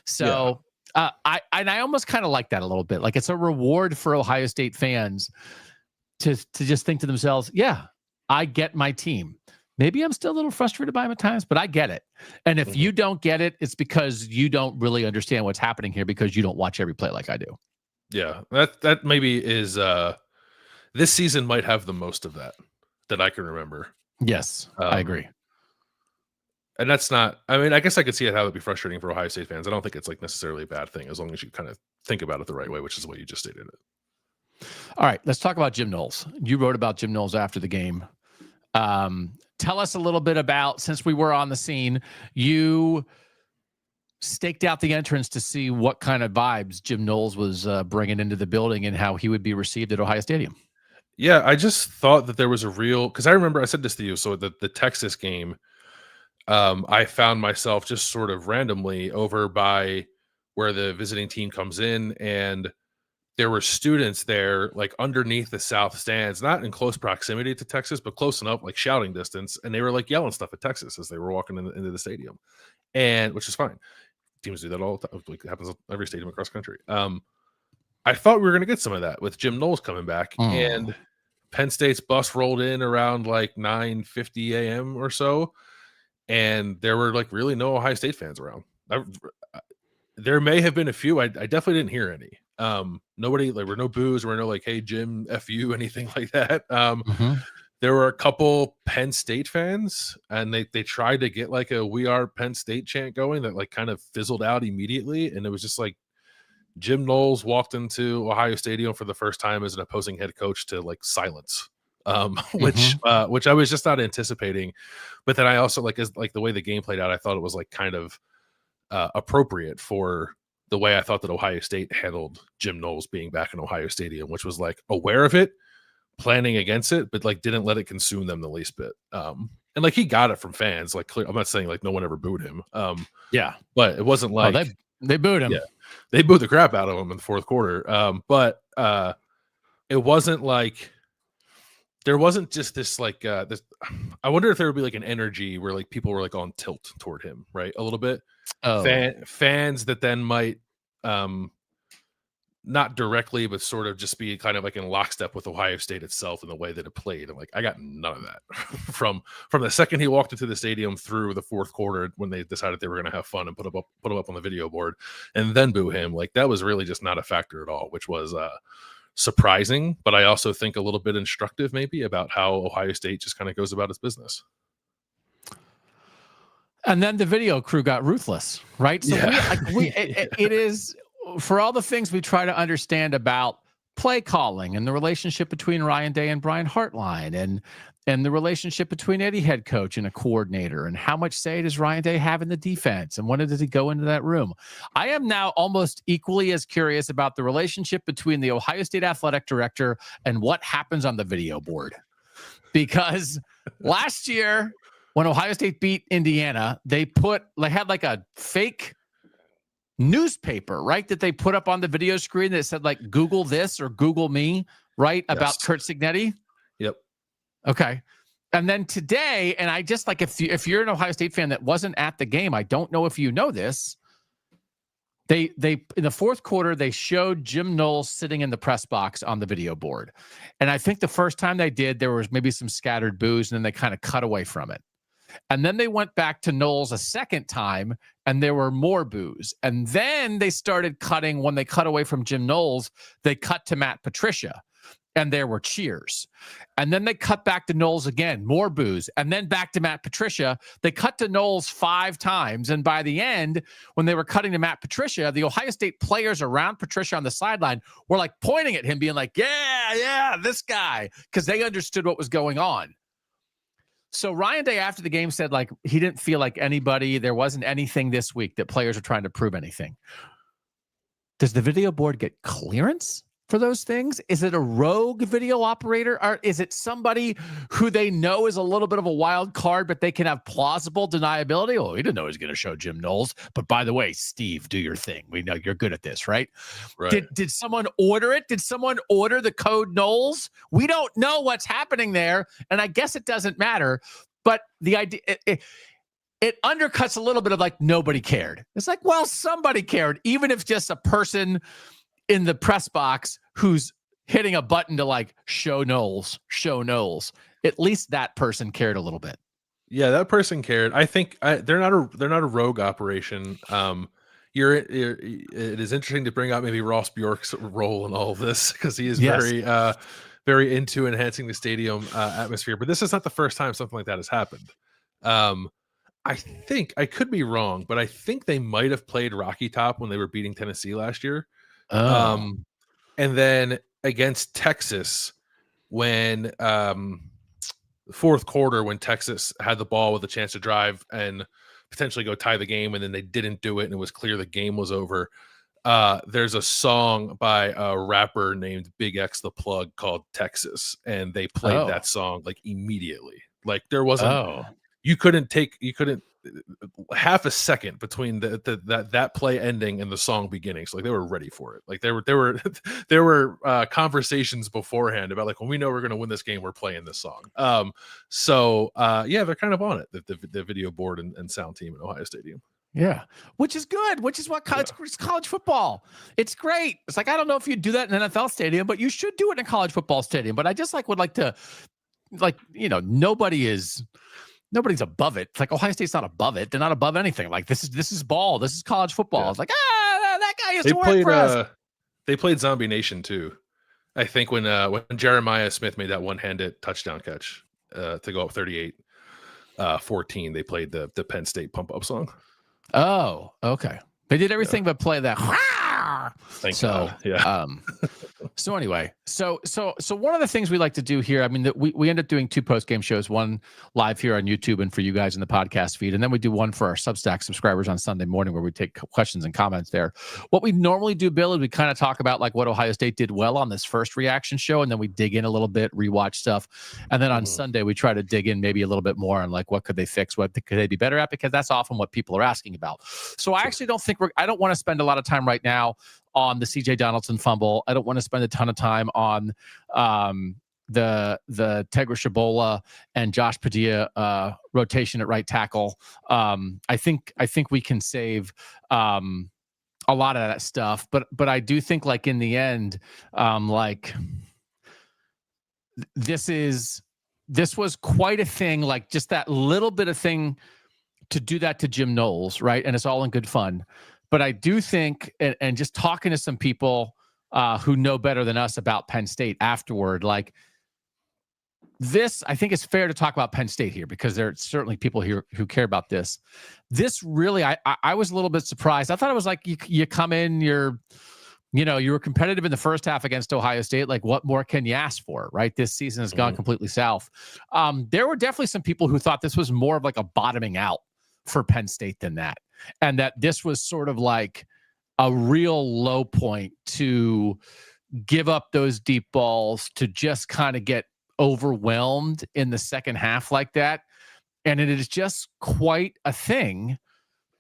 So I almost kind of like that a little bit. Like it's a reward for Ohio State fans to just think to themselves, yeah, I get my team. Maybe I'm still a little frustrated by him at times, but I get it. And if you don't get it, it's because you don't really understand what's happening here because you don't watch every play like I do. Yeah, that maybe is this season might have the most of that I can remember. Yes, I agree. And that's not, I mean, I guess I could see how it would be frustrating for Ohio State fans. I don't think it's like necessarily a bad thing as long as you kind of think about it the right way, which is what you just stated it. All right, let's talk about Jim Knowles. You wrote about Jim Knowles after the game. Tell us a little bit about, since we were on the scene, you staked out the entrance to see what kind of vibes Jim Knowles was bringing into the building and how he would be received at Ohio Stadium. Yeah, I just thought that there was a real, because I remember I said this to you. So the Texas game, I found myself just sort of randomly over by where the visiting team comes in, and there were students there, like underneath the south stands, not in close proximity to Texas, but close enough, like shouting distance, and they were like yelling stuff at Texas as they were walking into the stadium, and which is fine. Teams do that all the time. Like, it happens at every stadium across the country. I thought we were going to get some of that with Jim Knowles coming back, and Penn State's bus rolled in around like 9:50 a.m. or so, and there were like really no Ohio State fans around. There may have been a few. I definitely didn't hear any. Nobody, like, were no boos, were no like, hey Jim, F you, anything like that. There were a couple Penn State fans, and they tried to get like a "We Are Penn State" chant going that like kind of fizzled out immediately, and it was just like Jim Knowles walked into Ohio Stadium for the first time as an opposing head coach to like silence, which I was just not anticipating. But then I also like, as like the way the game played out, I thought it was like kind of appropriate for the way I thought that Ohio State handled Jim Knowles being back in Ohio Stadium, which was like aware of it, planning against it, but like didn't let it consume them the least bit. And like he got it from fans. Like, clear, I'm not saying like no one ever booed him. Yeah, but it wasn't like they booed him. Yeah, they booed the crap out of him in the fourth quarter. But it wasn't like there wasn't just this like this. I wonder if there would be like an energy where like people were like on tilt toward him, right? A little bit. Fans that then might not directly, but sort of just be kind of like in lockstep with Ohio State itself in the way that it played. And like, I got none of that from the second he walked into the stadium through the fourth quarter when they decided they were going to have fun and put him up on the video board and then boo him. Like, that was really just not a factor at all, which was surprising, but I also think a little bit instructive maybe about how Ohio State just kind of goes about its business. And then the video crew got ruthless, right? So it is, for all the things we try to understand about play calling and the relationship between Ryan Day and Brian Hartline and the relationship between any head coach and a coordinator, and how much say does Ryan Day have in the defense, and when did he go into that room? I am now almost equally as curious about the relationship between the Ohio State athletic director and what happens on the video board. Because last year, when Ohio State beat Indiana, they had like a fake newspaper, right, that they put up on the video screen that said like Google this or Google me, right, about Curt Cignetti. Yep. Okay. And then today, and I just like, if you're an Ohio State fan that wasn't at the game, I don't know if you know this, they in the fourth quarter, they showed Jim Knowles sitting in the press box on the video board. And I think the first time they did, there was maybe some scattered boos, and then they kind of cut away from it. And then they went back to Knowles a second time, and there were more boos. And then they started cutting. When they cut away from Jim Knowles, they cut to Matt Patricia, and there were cheers. And then they cut back to Knowles again, more boos, and then back to Matt Patricia. They cut to Knowles 5 times. And by the end, when they were cutting to Matt Patricia, the Ohio State players around Patricia on the sideline were like pointing at him, being like, yeah, this guy, because they understood what was going on. So Ryan Day after the game said like he didn't feel like there wasn't anything this week that players are trying to prove anything. Does the video board get clearance for those things? Is it a rogue video operator, or is it somebody who they know is a little bit of a wild card, but they can have plausible deniability? Oh, he didn't know he was going to show Jim Knowles, but by the way, Steve, do your thing. We know you're good at this, right? Did someone order it? Did someone order the code Knowles? We don't know what's happening there, and I guess it doesn't matter. But the idea, it undercuts a little bit of like nobody cared. It's like, well, somebody cared, even if just a person in the press box who's hitting a button to like show Knowles. At least that person cared a little bit. Yeah, that person cared. I think they're not a rogue operation. It is interesting to bring out maybe Ross Bjork's role in all of this because he is Yes. very into enhancing the stadium atmosphere. But this is not the first time something like that has happened. I think I could be wrong, but I think they might have played Rocky Top when they were beating Tennessee last year. Oh. And then against Texas when fourth quarter when Texas had the ball with a chance to drive and potentially go tie the game, and then they didn't do it, and it was clear the game was over. There's a song by a rapper named Big X the Plug called Texas, and they played that song like immediately. Like there wasn't you couldn't half a second between that play ending and the song beginning. So like they were ready for it. Like there were conversations beforehand about like, when we know we're going to win this game, we're playing this song. Yeah, they're kind of on it. The video board and sound team at Ohio Stadium. Yeah, which is good. Which is what college football. It's great. It's like, I don't know if you do that in an NFL stadium, but you should do it in a college football stadium. But I just would like to, nobody's above it. It's like Ohio State's not above it. They're not above anything. Like this is ball. This is college football. Yeah. It's like, that guy used to work for us. They played Zombie Nation too. I think when Jeremiah Smith made that one-handed touchdown catch to go up 38-14, they played the Penn State pump up song. Oh, okay. They did everything but play that. Thank God. Yeah. So anyway, so one of the things we like to do here, I mean, we end up doing 2 post-game shows, one live here on YouTube and for you guys in the podcast feed, and then we do one for our Substack subscribers on Sunday morning where we take questions and comments there. What we normally do, Bill, is we kind of talk about like what Ohio State did well on this first reaction show, and then we dig in a little bit, rewatch stuff, and then on Sunday we try to dig in maybe a little bit more on like what could they fix, what could they be better at, because that's often what people are asking about. So I actually don't think I don't want to spend a lot of time right now on the CJ Donaldson fumble. I don't want to spend a ton of time on the Tegra Shabola and Josh Padilla rotation at right tackle. I think we can save a lot of that stuff, but I do think like in the end, like this was quite a thing, like just that little bit of thing to do that to Jim Knowles, right? And it's all in good fun. But I do think, and just talking to some people who know better than us about Penn State afterward, like this, I think it's fair to talk about Penn State here because there are certainly people here who care about this. This really, I was a little bit surprised. I thought it was like you come in, you were competitive in the first half against Ohio State. Like, what more can you ask for, right? This season has gone completely south. There were definitely some people who thought this was more of like a bottoming out for Penn State than that. And that this was sort of like a real low point to give up those deep balls, to just kind of get overwhelmed in the second half like that. And it is just quite a thing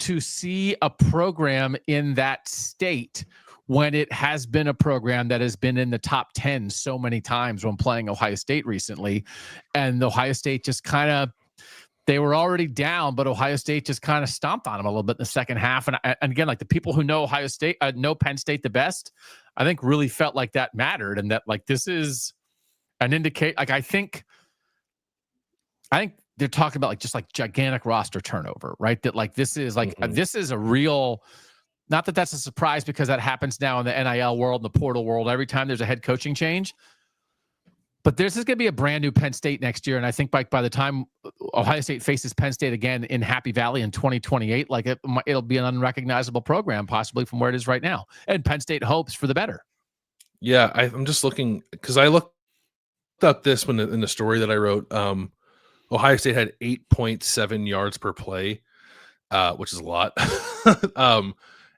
to see a program in that state when it has been a program that has been in the top 10 so many times when playing Ohio State recently. And Ohio State just kind of, they were already down, but Ohio State just kind of stomped on them a little bit in the second half. And again, like the people who know Ohio State, know Penn State the best, I think really felt like that mattered. And that like, this is an indicate, like, I think they're talking about like, just like gigantic roster turnover, right? That like, this is like, this is a real, not that that's a surprise because that happens now in the NIL world, the portal world, every time there's a head coaching change. But this is going to be a brand new Penn State next year. And I think by the time Ohio State faces Penn State again in Happy Valley in 2028, like it'll be an unrecognizable program possibly from where it is right now. And Penn State hopes for the better. Yeah, I'm just looking because I looked up this when in the story that I wrote. Ohio State had 8.7 yards per play, which is a lot.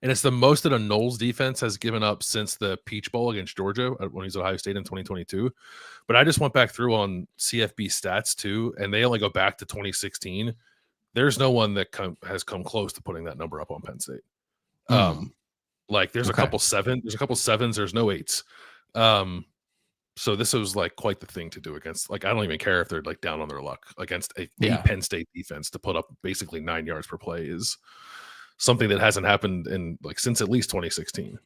And it's the most that a Knowles defense has given up since the Peach Bowl against Georgia when he's at Ohio State in 2022. But I just went back through on CFB stats too, and they only go back to 2016. There's no one that has come close to putting that number up on Penn State. Like there's a couple sevens, there's no eights. So this was like quite the thing to do against, like, I don't even care if they're like down on their luck against a Penn State defense to put up basically 9 yards per play is something that hasn't happened in like since at least 2016.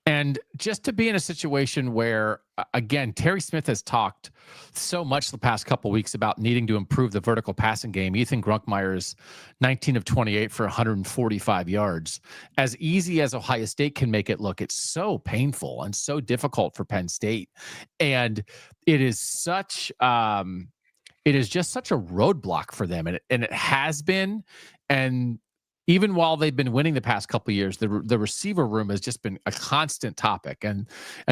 And just to be in a situation where, again, Terry Smith has talked so much the past couple of weeks about needing to improve the vertical passing game. Ethan Grunkmeyer's 19 of 28 for 145 yards. As easy as Ohio State can make it look, it's so painful and so difficult for Penn State. And it is such it is just such a roadblock for them. And it has been. And even while they've been winning the past couple of years, the receiver room has just been a constant topic, and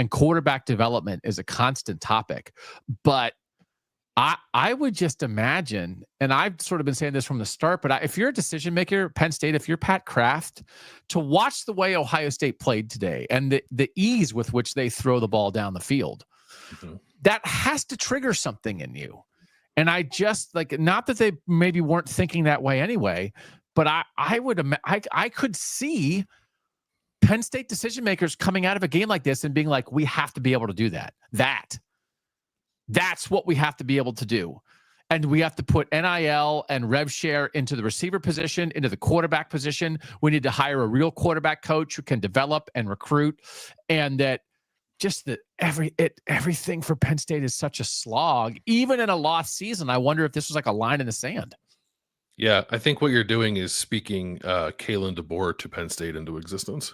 quarterback development is a constant topic. But I would just imagine, and I've sort of been saying this from the start, but if you're a decision maker, Penn State, if you're Pat Kraft, to watch the way Ohio State played today and the ease with which they throw the ball down the field, that has to trigger something in you. And I just not that they maybe weren't thinking that way anyway, but I could see Penn State decision makers coming out of a game like this and being like, we have to be able to do that. That's what we have to be able to do. And we have to put NIL and rev share into the receiver position, into the quarterback position. We need to hire a real quarterback coach who can develop and recruit. And that just that everything for Penn State is such a slog. Even in a lost season, I wonder if this was like a line in the sand. Yeah, I think what you're doing is speaking Kalen DeBoer to Penn State into existence,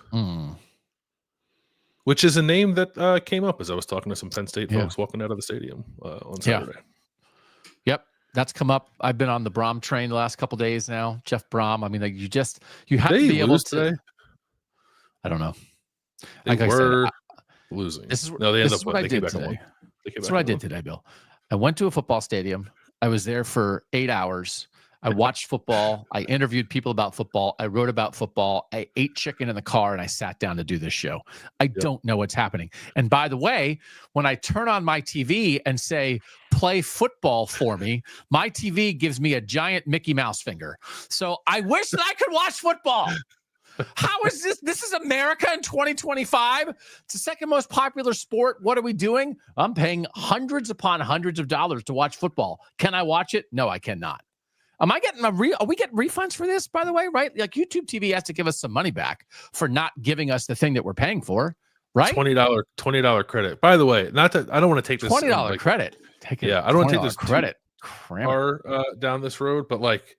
which is a name that came up as I was talking to some Penn State folks walking out of the stadium on Saturday. Yep, that's come up. I've been on the Brom train the last couple of days now. Jeff Brom. I mean, you have to be able to. Today? I don't know. They were losing. This is what I did today. This is what I did today, Bill. I went to a football stadium. I was there for 8 hours. I watched football. I interviewed people about football. I wrote about football. I ate chicken in the car, and I sat down to do this show. I don't know what's happening. And by the way, when I turn on my TV and say, play football for me, my TV gives me a giant Mickey Mouse finger. So I wish that I could watch football. How is this? This is America in 2025. It's the second most popular sport. What are we doing? I'm paying hundreds upon hundreds of dollars to watch football. Can I watch it? No, I cannot. Am I getting are we getting refunds for this, by the way, right? Like YouTube TV has to give us some money back for not giving us the thing that we're paying for, right? $20 credit. By the way, not that I don't want to take this $20 credit. I don't want to take this credit far down this road, but like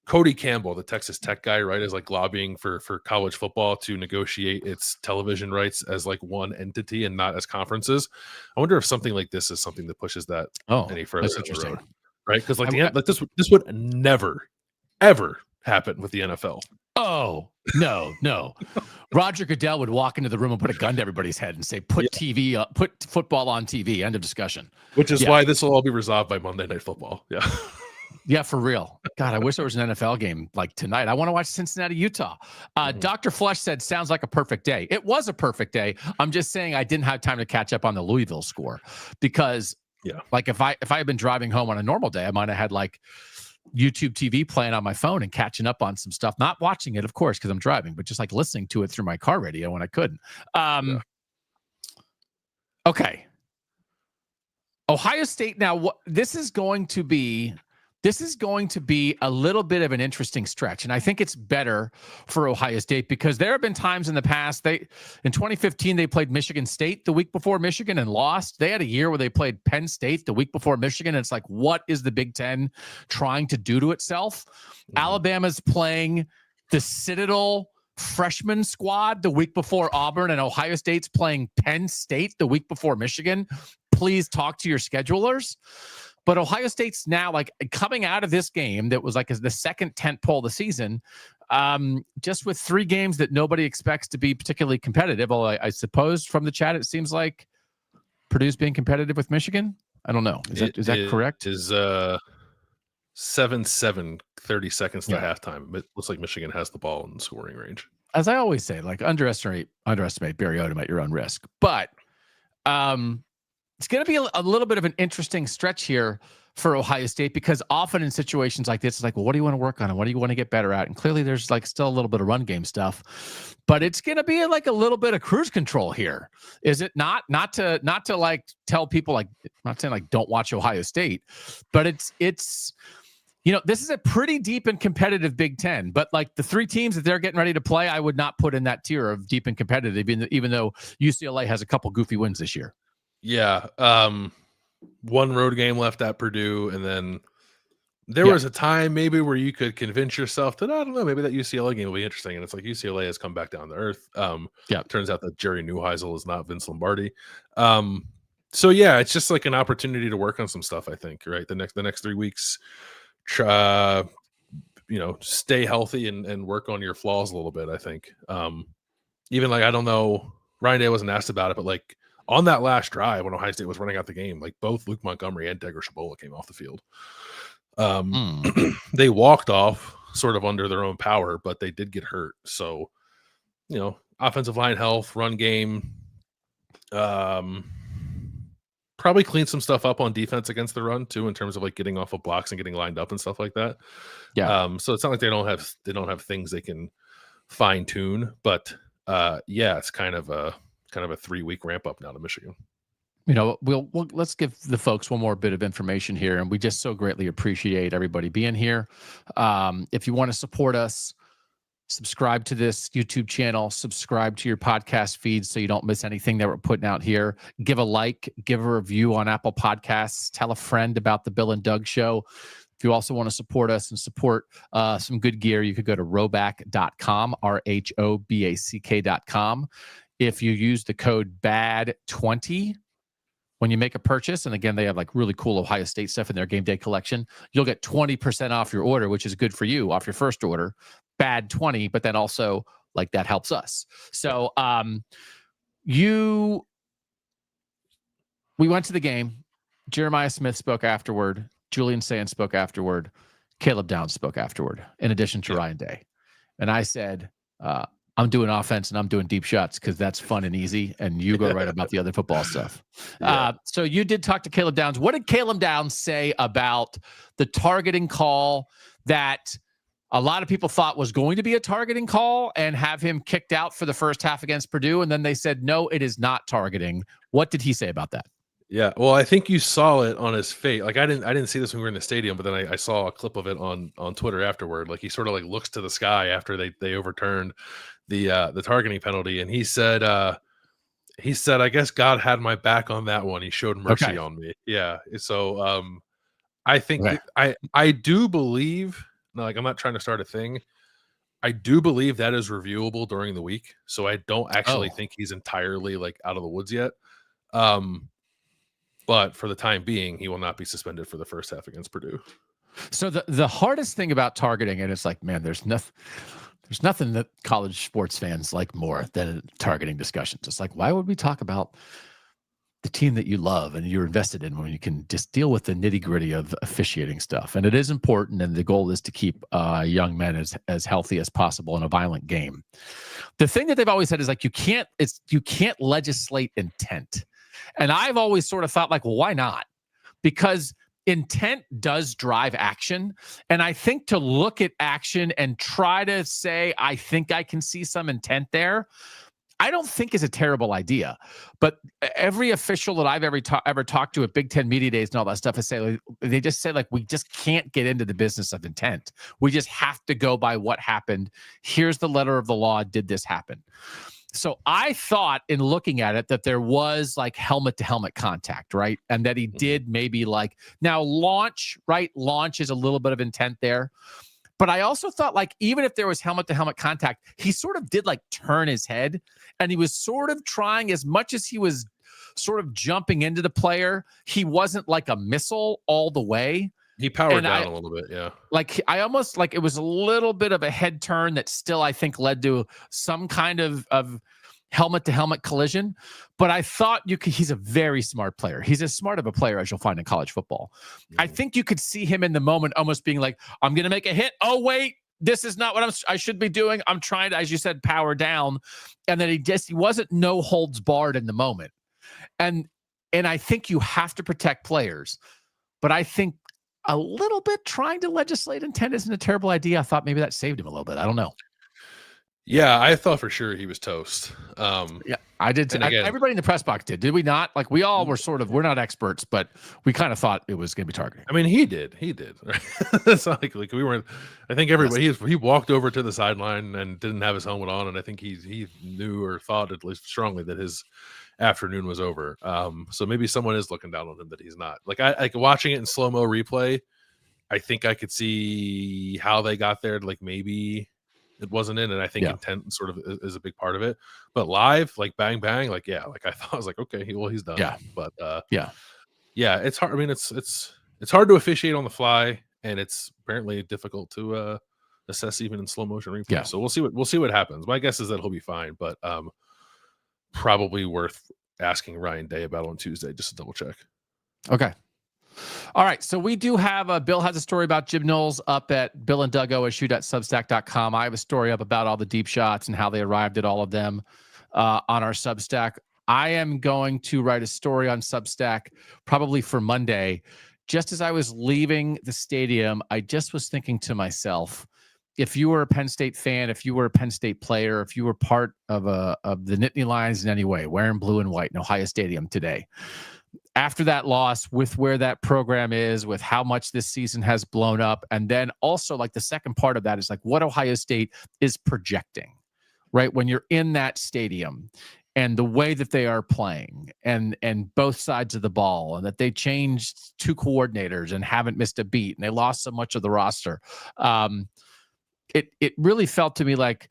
Cody Campbell, the Texas Tech guy, right, is like lobbying for college football to negotiate its television rights as like one entity and not as conferences. I wonder if something like this is something that pushes that any further down the road. Right, because like this would never, ever happen with the NFL. Oh no! Roger Goodell would walk into the room and put a gun to everybody's head and say, "Put TV up, put football on TV." End of discussion. Which is why this will all be resolved by Monday Night Football. Yeah, yeah, for real. God, I wish there was an NFL game like tonight. I want to watch Cincinnati, Utah. Dr. Flush said, "Sounds like a perfect day." It was a perfect day. I'm just saying I didn't have time to catch up on the Louisville score because. Yeah. Like if I had been driving home on a normal day, I might have had like YouTube TV playing on my phone and catching up on some stuff, not watching it, of course, because I'm driving, but just like listening to it through my car radio when I couldn't. Okay. Ohio State. Now, this is going to be a little bit of an interesting stretch. And I think it's better for Ohio State because there have been times in the past, in 2015, they played Michigan State the week before Michigan and lost. They had a year where they played Penn State the week before Michigan. And it's like, what is the Big Ten trying to do to itself? Alabama's playing the Citadel freshman squad the week before Auburn, and Ohio State's playing Penn State the week before Michigan. Please talk to your schedulers. But Ohio State's now like coming out of this game that was like the second tent pole of the season, just with 3 games that nobody expects to be particularly competitive. Although I suppose from the chat, it seems like Purdue's being competitive with Michigan. I don't know. Is that correct? Is 7-7, 30 seconds to halftime. It looks like Michigan has the ball in scoring range. As I always say, like underestimate Barry Odom at your own risk. But it's going to be a little bit of an interesting stretch here for Ohio State because often in situations like this, it's like, well, what do you want to work on and what do you want to get better at? And clearly there's like still a little bit of run game stuff, but it's going to be like a little bit of cruise control here. Is it not? Not to like tell people like, I'm not saying like don't watch Ohio State, but it's This is a pretty deep and competitive Big Ten, but like the three teams that they're getting ready to play, I would not put in that tier of deep and competitive, even though UCLA has a couple goofy wins this year. Yeah. One road game left at Purdue, and then there was a time maybe where you could convince yourself that, I don't know, maybe that UCLA game will be interesting. And it's like UCLA has come back down to earth. Turns out that Jerry Neuheisel is not Vince Lombardi. So yeah, it's just like an opportunity to work on some stuff, I think, right? The next 3 weeks, stay healthy and work on your flaws a little bit, I think. Even like, I don't know, Ryan Day wasn't asked about it, but like on that last drive when Ohio State was running out the game, like both Luke Montgomery and Degger Shabola came off the field. They walked off sort of under their own power, but they did get hurt. So, offensive line health, run game, probably clean some stuff up on defense against the run too, in terms of like getting off of blocks and getting lined up and stuff like that. Yeah. So it's not like they don't have things they can fine tune, but it's kind of a 3-week ramp up now to Michigan. We'll let's give the folks one more bit of information here, and we just so greatly appreciate everybody being here. If you want to support us, subscribe to this YouTube channel, subscribe to your podcast feed so you don't miss anything that we're putting out here. Give a like, give a review on Apple Podcasts, tell a friend about the Bill and Doug Show. If you also want to support us and support some good gear, you could go to roback.com, RHOBACK.com. If you use the code BAD20 when you make a purchase, and again, they have like really cool Ohio State stuff in their game day collection, you'll get 20% off your order, which is good for you off your first order. Bad 20, but then also like that helps us. So we went to the game. Jeremiah Smith spoke afterward. Julian Sands spoke afterward. Caleb Downs spoke afterward, in addition to Ryan Day. And I said, I'm doing offense and I'm doing deep shots because that's fun and easy. And you go right about the other football stuff. So you did talk to Caleb Downs. What did Caleb Downs say about the targeting call that a lot of people thought was going to be a targeting call and have him kicked out for the first half against Purdue? And then they said, no, it is not targeting. What did he say about that? Yeah, well, I think you saw it on his face. Like I didn't see this when we were in the stadium, but then I saw a clip of it on Twitter afterward. Like he sort of like looks to the sky after they overturned the targeting penalty, and he said, I guess God had my back on that one. He showed mercy on me. Yeah. So I think I do believe. Like I'm not trying to start a thing. I do believe that is reviewable during the week. So I don't actually think he's entirely like out of the woods yet. But for the time being, he will not be suspended for the first half against Purdue. So the hardest thing about targeting, and it's like, man, there's nothing that college sports fans like more than targeting discussions. It's like, why would we talk about the team that you love and you're invested in when you can just deal with the nitty gritty of officiating stuff? And it is important. And the goal is to keep young men as healthy as possible in a violent game. The thing that they've always said is like, you can't legislate intent. And I've always sort of thought like, well, why not? Because intent does drive action. And I think to look at action and try to say, I think I can see some intent there, I don't think is a terrible idea. But every official that I've ever talked to at Big Ten Media Days and all that stuff they just say like, we just can't get into the business of intent. We just have to go by what happened. Here's the letter of the law. Did this happen? So I thought in looking at it that there was like helmet to helmet contact, right? And that he did maybe like now launch, right? Launch is a little bit of intent there. But I also thought like, even if there was helmet to helmet contact, he sort of did like turn his head and he was sort of trying, as much as he was sort of jumping into the player, he wasn't like a missile all the way. He powered down a little bit, yeah. Like I almost like it was a little bit of a head turn that still I think led to some kind of helmet to helmet collision. But I thought he's a very smart player. He's as smart of a player as you'll find in college football. I think you could see him in the moment almost being like, I'm going to make a hit. Oh, wait, this is not what I should be doing. I'm trying to, as you said, power down. And then he wasn't no holds barred in the moment. And I think you have to protect players. But I think a little bit trying to legislate intent isn't a terrible idea. I thought maybe that saved him a little bit. I don't know. Yeah, I thought for sure he was toast. I did. And again, Everybody in the press box did. Did we not? Like we all were sort of. We're not experts, but we kind of thought it was going to be targeting. I mean, he did. Right? It's not like we weren't. I think everybody. He walked over to the sideline and didn't have his helmet on, and I think he knew or thought at least strongly that his afternoon was over. So maybe someone is looking down on him that he's not. Like watching it in slow-mo replay, I think I could see how they got there. Like maybe it wasn't in, and I think intent sort of is a big part of it. But live, like bang bang, like like I thought, I was like, okay, he's done. Yeah, but yeah, it's hard. I mean, it's hard to officiate on the fly, and it's apparently difficult to assess even in slow motion replay. Yeah. So we'll see what happens. My guess is that he'll be fine, but probably worth asking Ryan Day about on Tuesday just to double check. Okay. All right. So we do have Bill has a story about Jim Knowles up at Bill and Doug OSU.substack.com. I have a story up about all the deep shots and how they arrived at all of them on our Substack. I am going to write a story on Substack probably for Monday. Just as I was leaving the stadium, I just was thinking to myself, if you were a Penn State fan, if you were a Penn State player, if you were part of the Nittany Lions in any way, wearing blue and white in Ohio Stadium today, after that loss, with where that program is, with how much this season has blown up, and then also like the second part of that is like what Ohio State is projecting, right? When you're in that stadium and the way that they are playing and both sides of the ball, and that they changed 2 coordinators and haven't missed a beat, and they lost so much of the roster. It really felt to me like,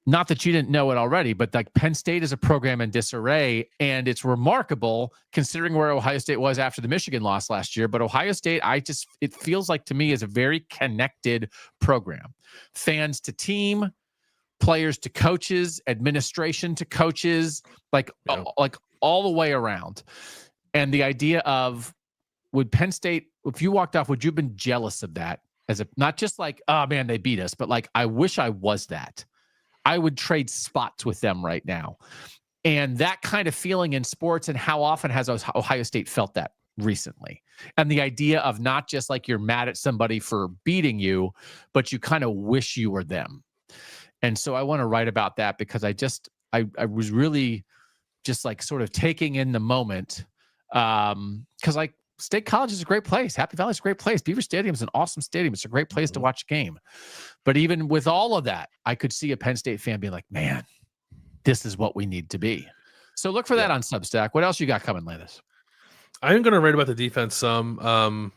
not that you didn't know it already, but like Penn State is a program in disarray, and it's remarkable considering where Ohio State was after the Michigan loss last year. But Ohio State, it feels like to me is a very connected program. Fans to team, players to coaches, administration to coaches, like all the way around. And the idea of, would Penn State, if you walked off, would you have been jealous of that? As not just like, oh man, they beat us, but like, I wish I was that. I would trade spots with them right now. And that kind of feeling in sports, and how often has Ohio State felt that recently? And the idea of not just like you're mad at somebody for beating you, but you kind of wish you were them. And so I want to write about that because I was really just like sort of taking in the moment. Because like State College is a great place. Happy Valley is a great place. Beaver Stadium is an awesome stadium. It's a great place to watch a game. But even with all of that, I could see a Penn State fan being like, man, this is what we need to be. So look for that on Substack. What else you got coming, Landis? I'm going to write about the defense some.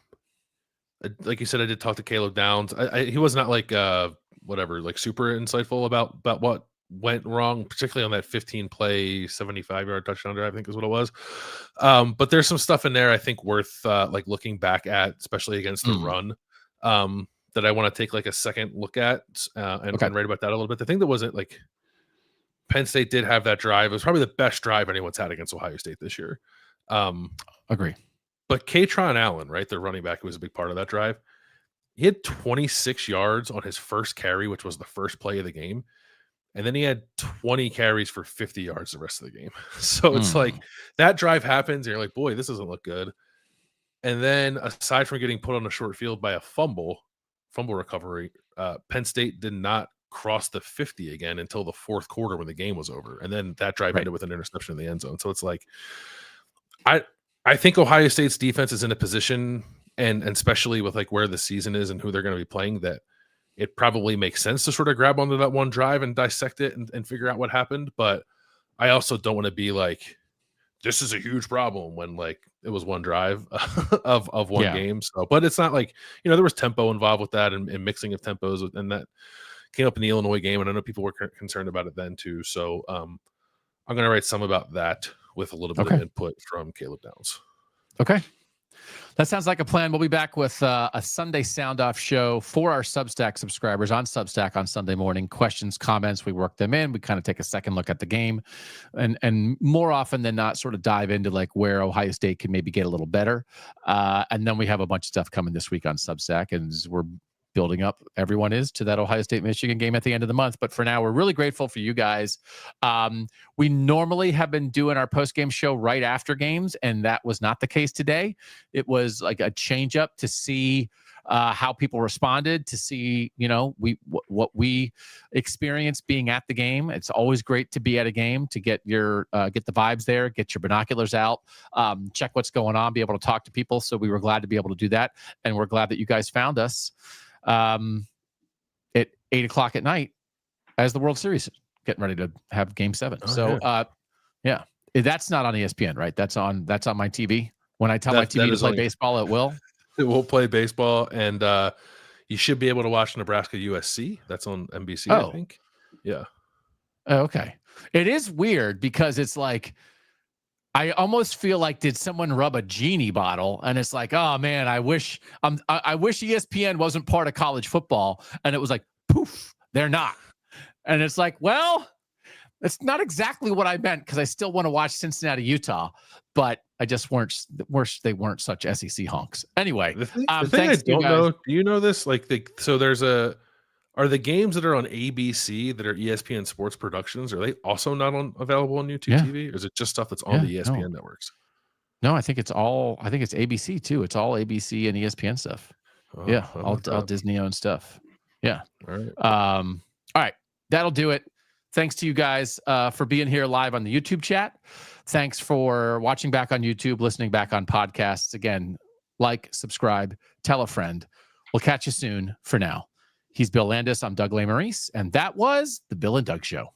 Like you said, I did talk to Caleb Downs. He was not like like super insightful about what went wrong, particularly on that 15-play, 75-yard touchdown drive, I think is what it was. But there's some stuff in there I think worth like looking back at, especially against the run, that I want to take like a second look at and write about that a little bit. The thing that wasn't like Penn State did have that drive. It was probably the best drive anyone's had against Ohio State this year. Agree. But Katron Allen, right, their running back, who was a big part of that drive, he had 26 yards on his first carry, which was the first play of the game. And then he had 20 carries for 50 yards the rest of the game. So it's like that drive happens, and you're like, boy, this doesn't look good. And then aside from getting put on a short field by a fumble recovery, Penn State did not cross the 50 again until the fourth quarter when the game was over. And then that drive ended with an interception in the end zone. So it's like, I think Ohio State's defense is in a position, and especially with like where the season is and who they're going to be playing, that it probably makes sense to sort of grab onto that one drive and dissect it and figure out what happened. But I also don't want to be like, this is a huge problem when like it was one drive of one game. So, but it's not like, there was tempo involved with that and mixing of tempos, and that came up in the Illinois game. And I know people were concerned about it then too. So I'm going to write some about that with a little bit of input from Caleb Downs. Okay. That sounds like a plan. We'll be back with a Sunday Sound Off show for our Substack subscribers on Substack on Sunday morning. Questions, comments, we work them in. We kind of take a second look at the game, and more often than not sort of dive into like where Ohio State can maybe get a little better. And then we have a bunch of stuff coming this week on Substack, and we're building up, everyone is, to that Ohio State-Michigan game at the end of the month. But for now, we're really grateful for you guys. We normally have been doing our post-game show right after games, and that was not the case today. It was like a change-up to see how people responded, to see, what we experienced being at the game. It's always great to be at a game, to get the vibes there, get your binoculars out, check what's going on, be able to talk to people. So we were glad to be able to do that. And we're glad that you guys found us at 8:00 at night as the World Series getting ready to have Game 7. Yeah, that's not on ESPN, right? That's on my TV. When I tell my TV to play baseball, it will. It will play baseball, and you should be able to watch Nebraska USC. That's on NBC, I think. Yeah. Oh, okay. It is weird because it's like, I almost feel like, did someone rub a genie bottle? And it's like, oh man, I wish ESPN wasn't part of college football. And it was like, poof, they're not. And it's like, well, it's not exactly what I meant, because I still want to watch Cincinnati, Utah, but I just they weren't such SEC honks. Anyway, the thing I don't know, do you know this? Like, are the games that are on ABC that are ESPN Sports Productions, are they also not available on YouTube TV? Or is it just stuff that's on the ESPN networks? No, I think it's ABC too. It's all ABC and ESPN stuff. All Disney owned stuff. Yeah. All right. All right. That'll do it. Thanks to you guys for being here live on the YouTube chat. Thanks for watching back on YouTube, listening back on podcasts. Again, like, subscribe, tell a friend. We'll catch you soon. For now, he's Bill Landis. I'm Doug Lesmerises, and that was the Bill and Doug Show.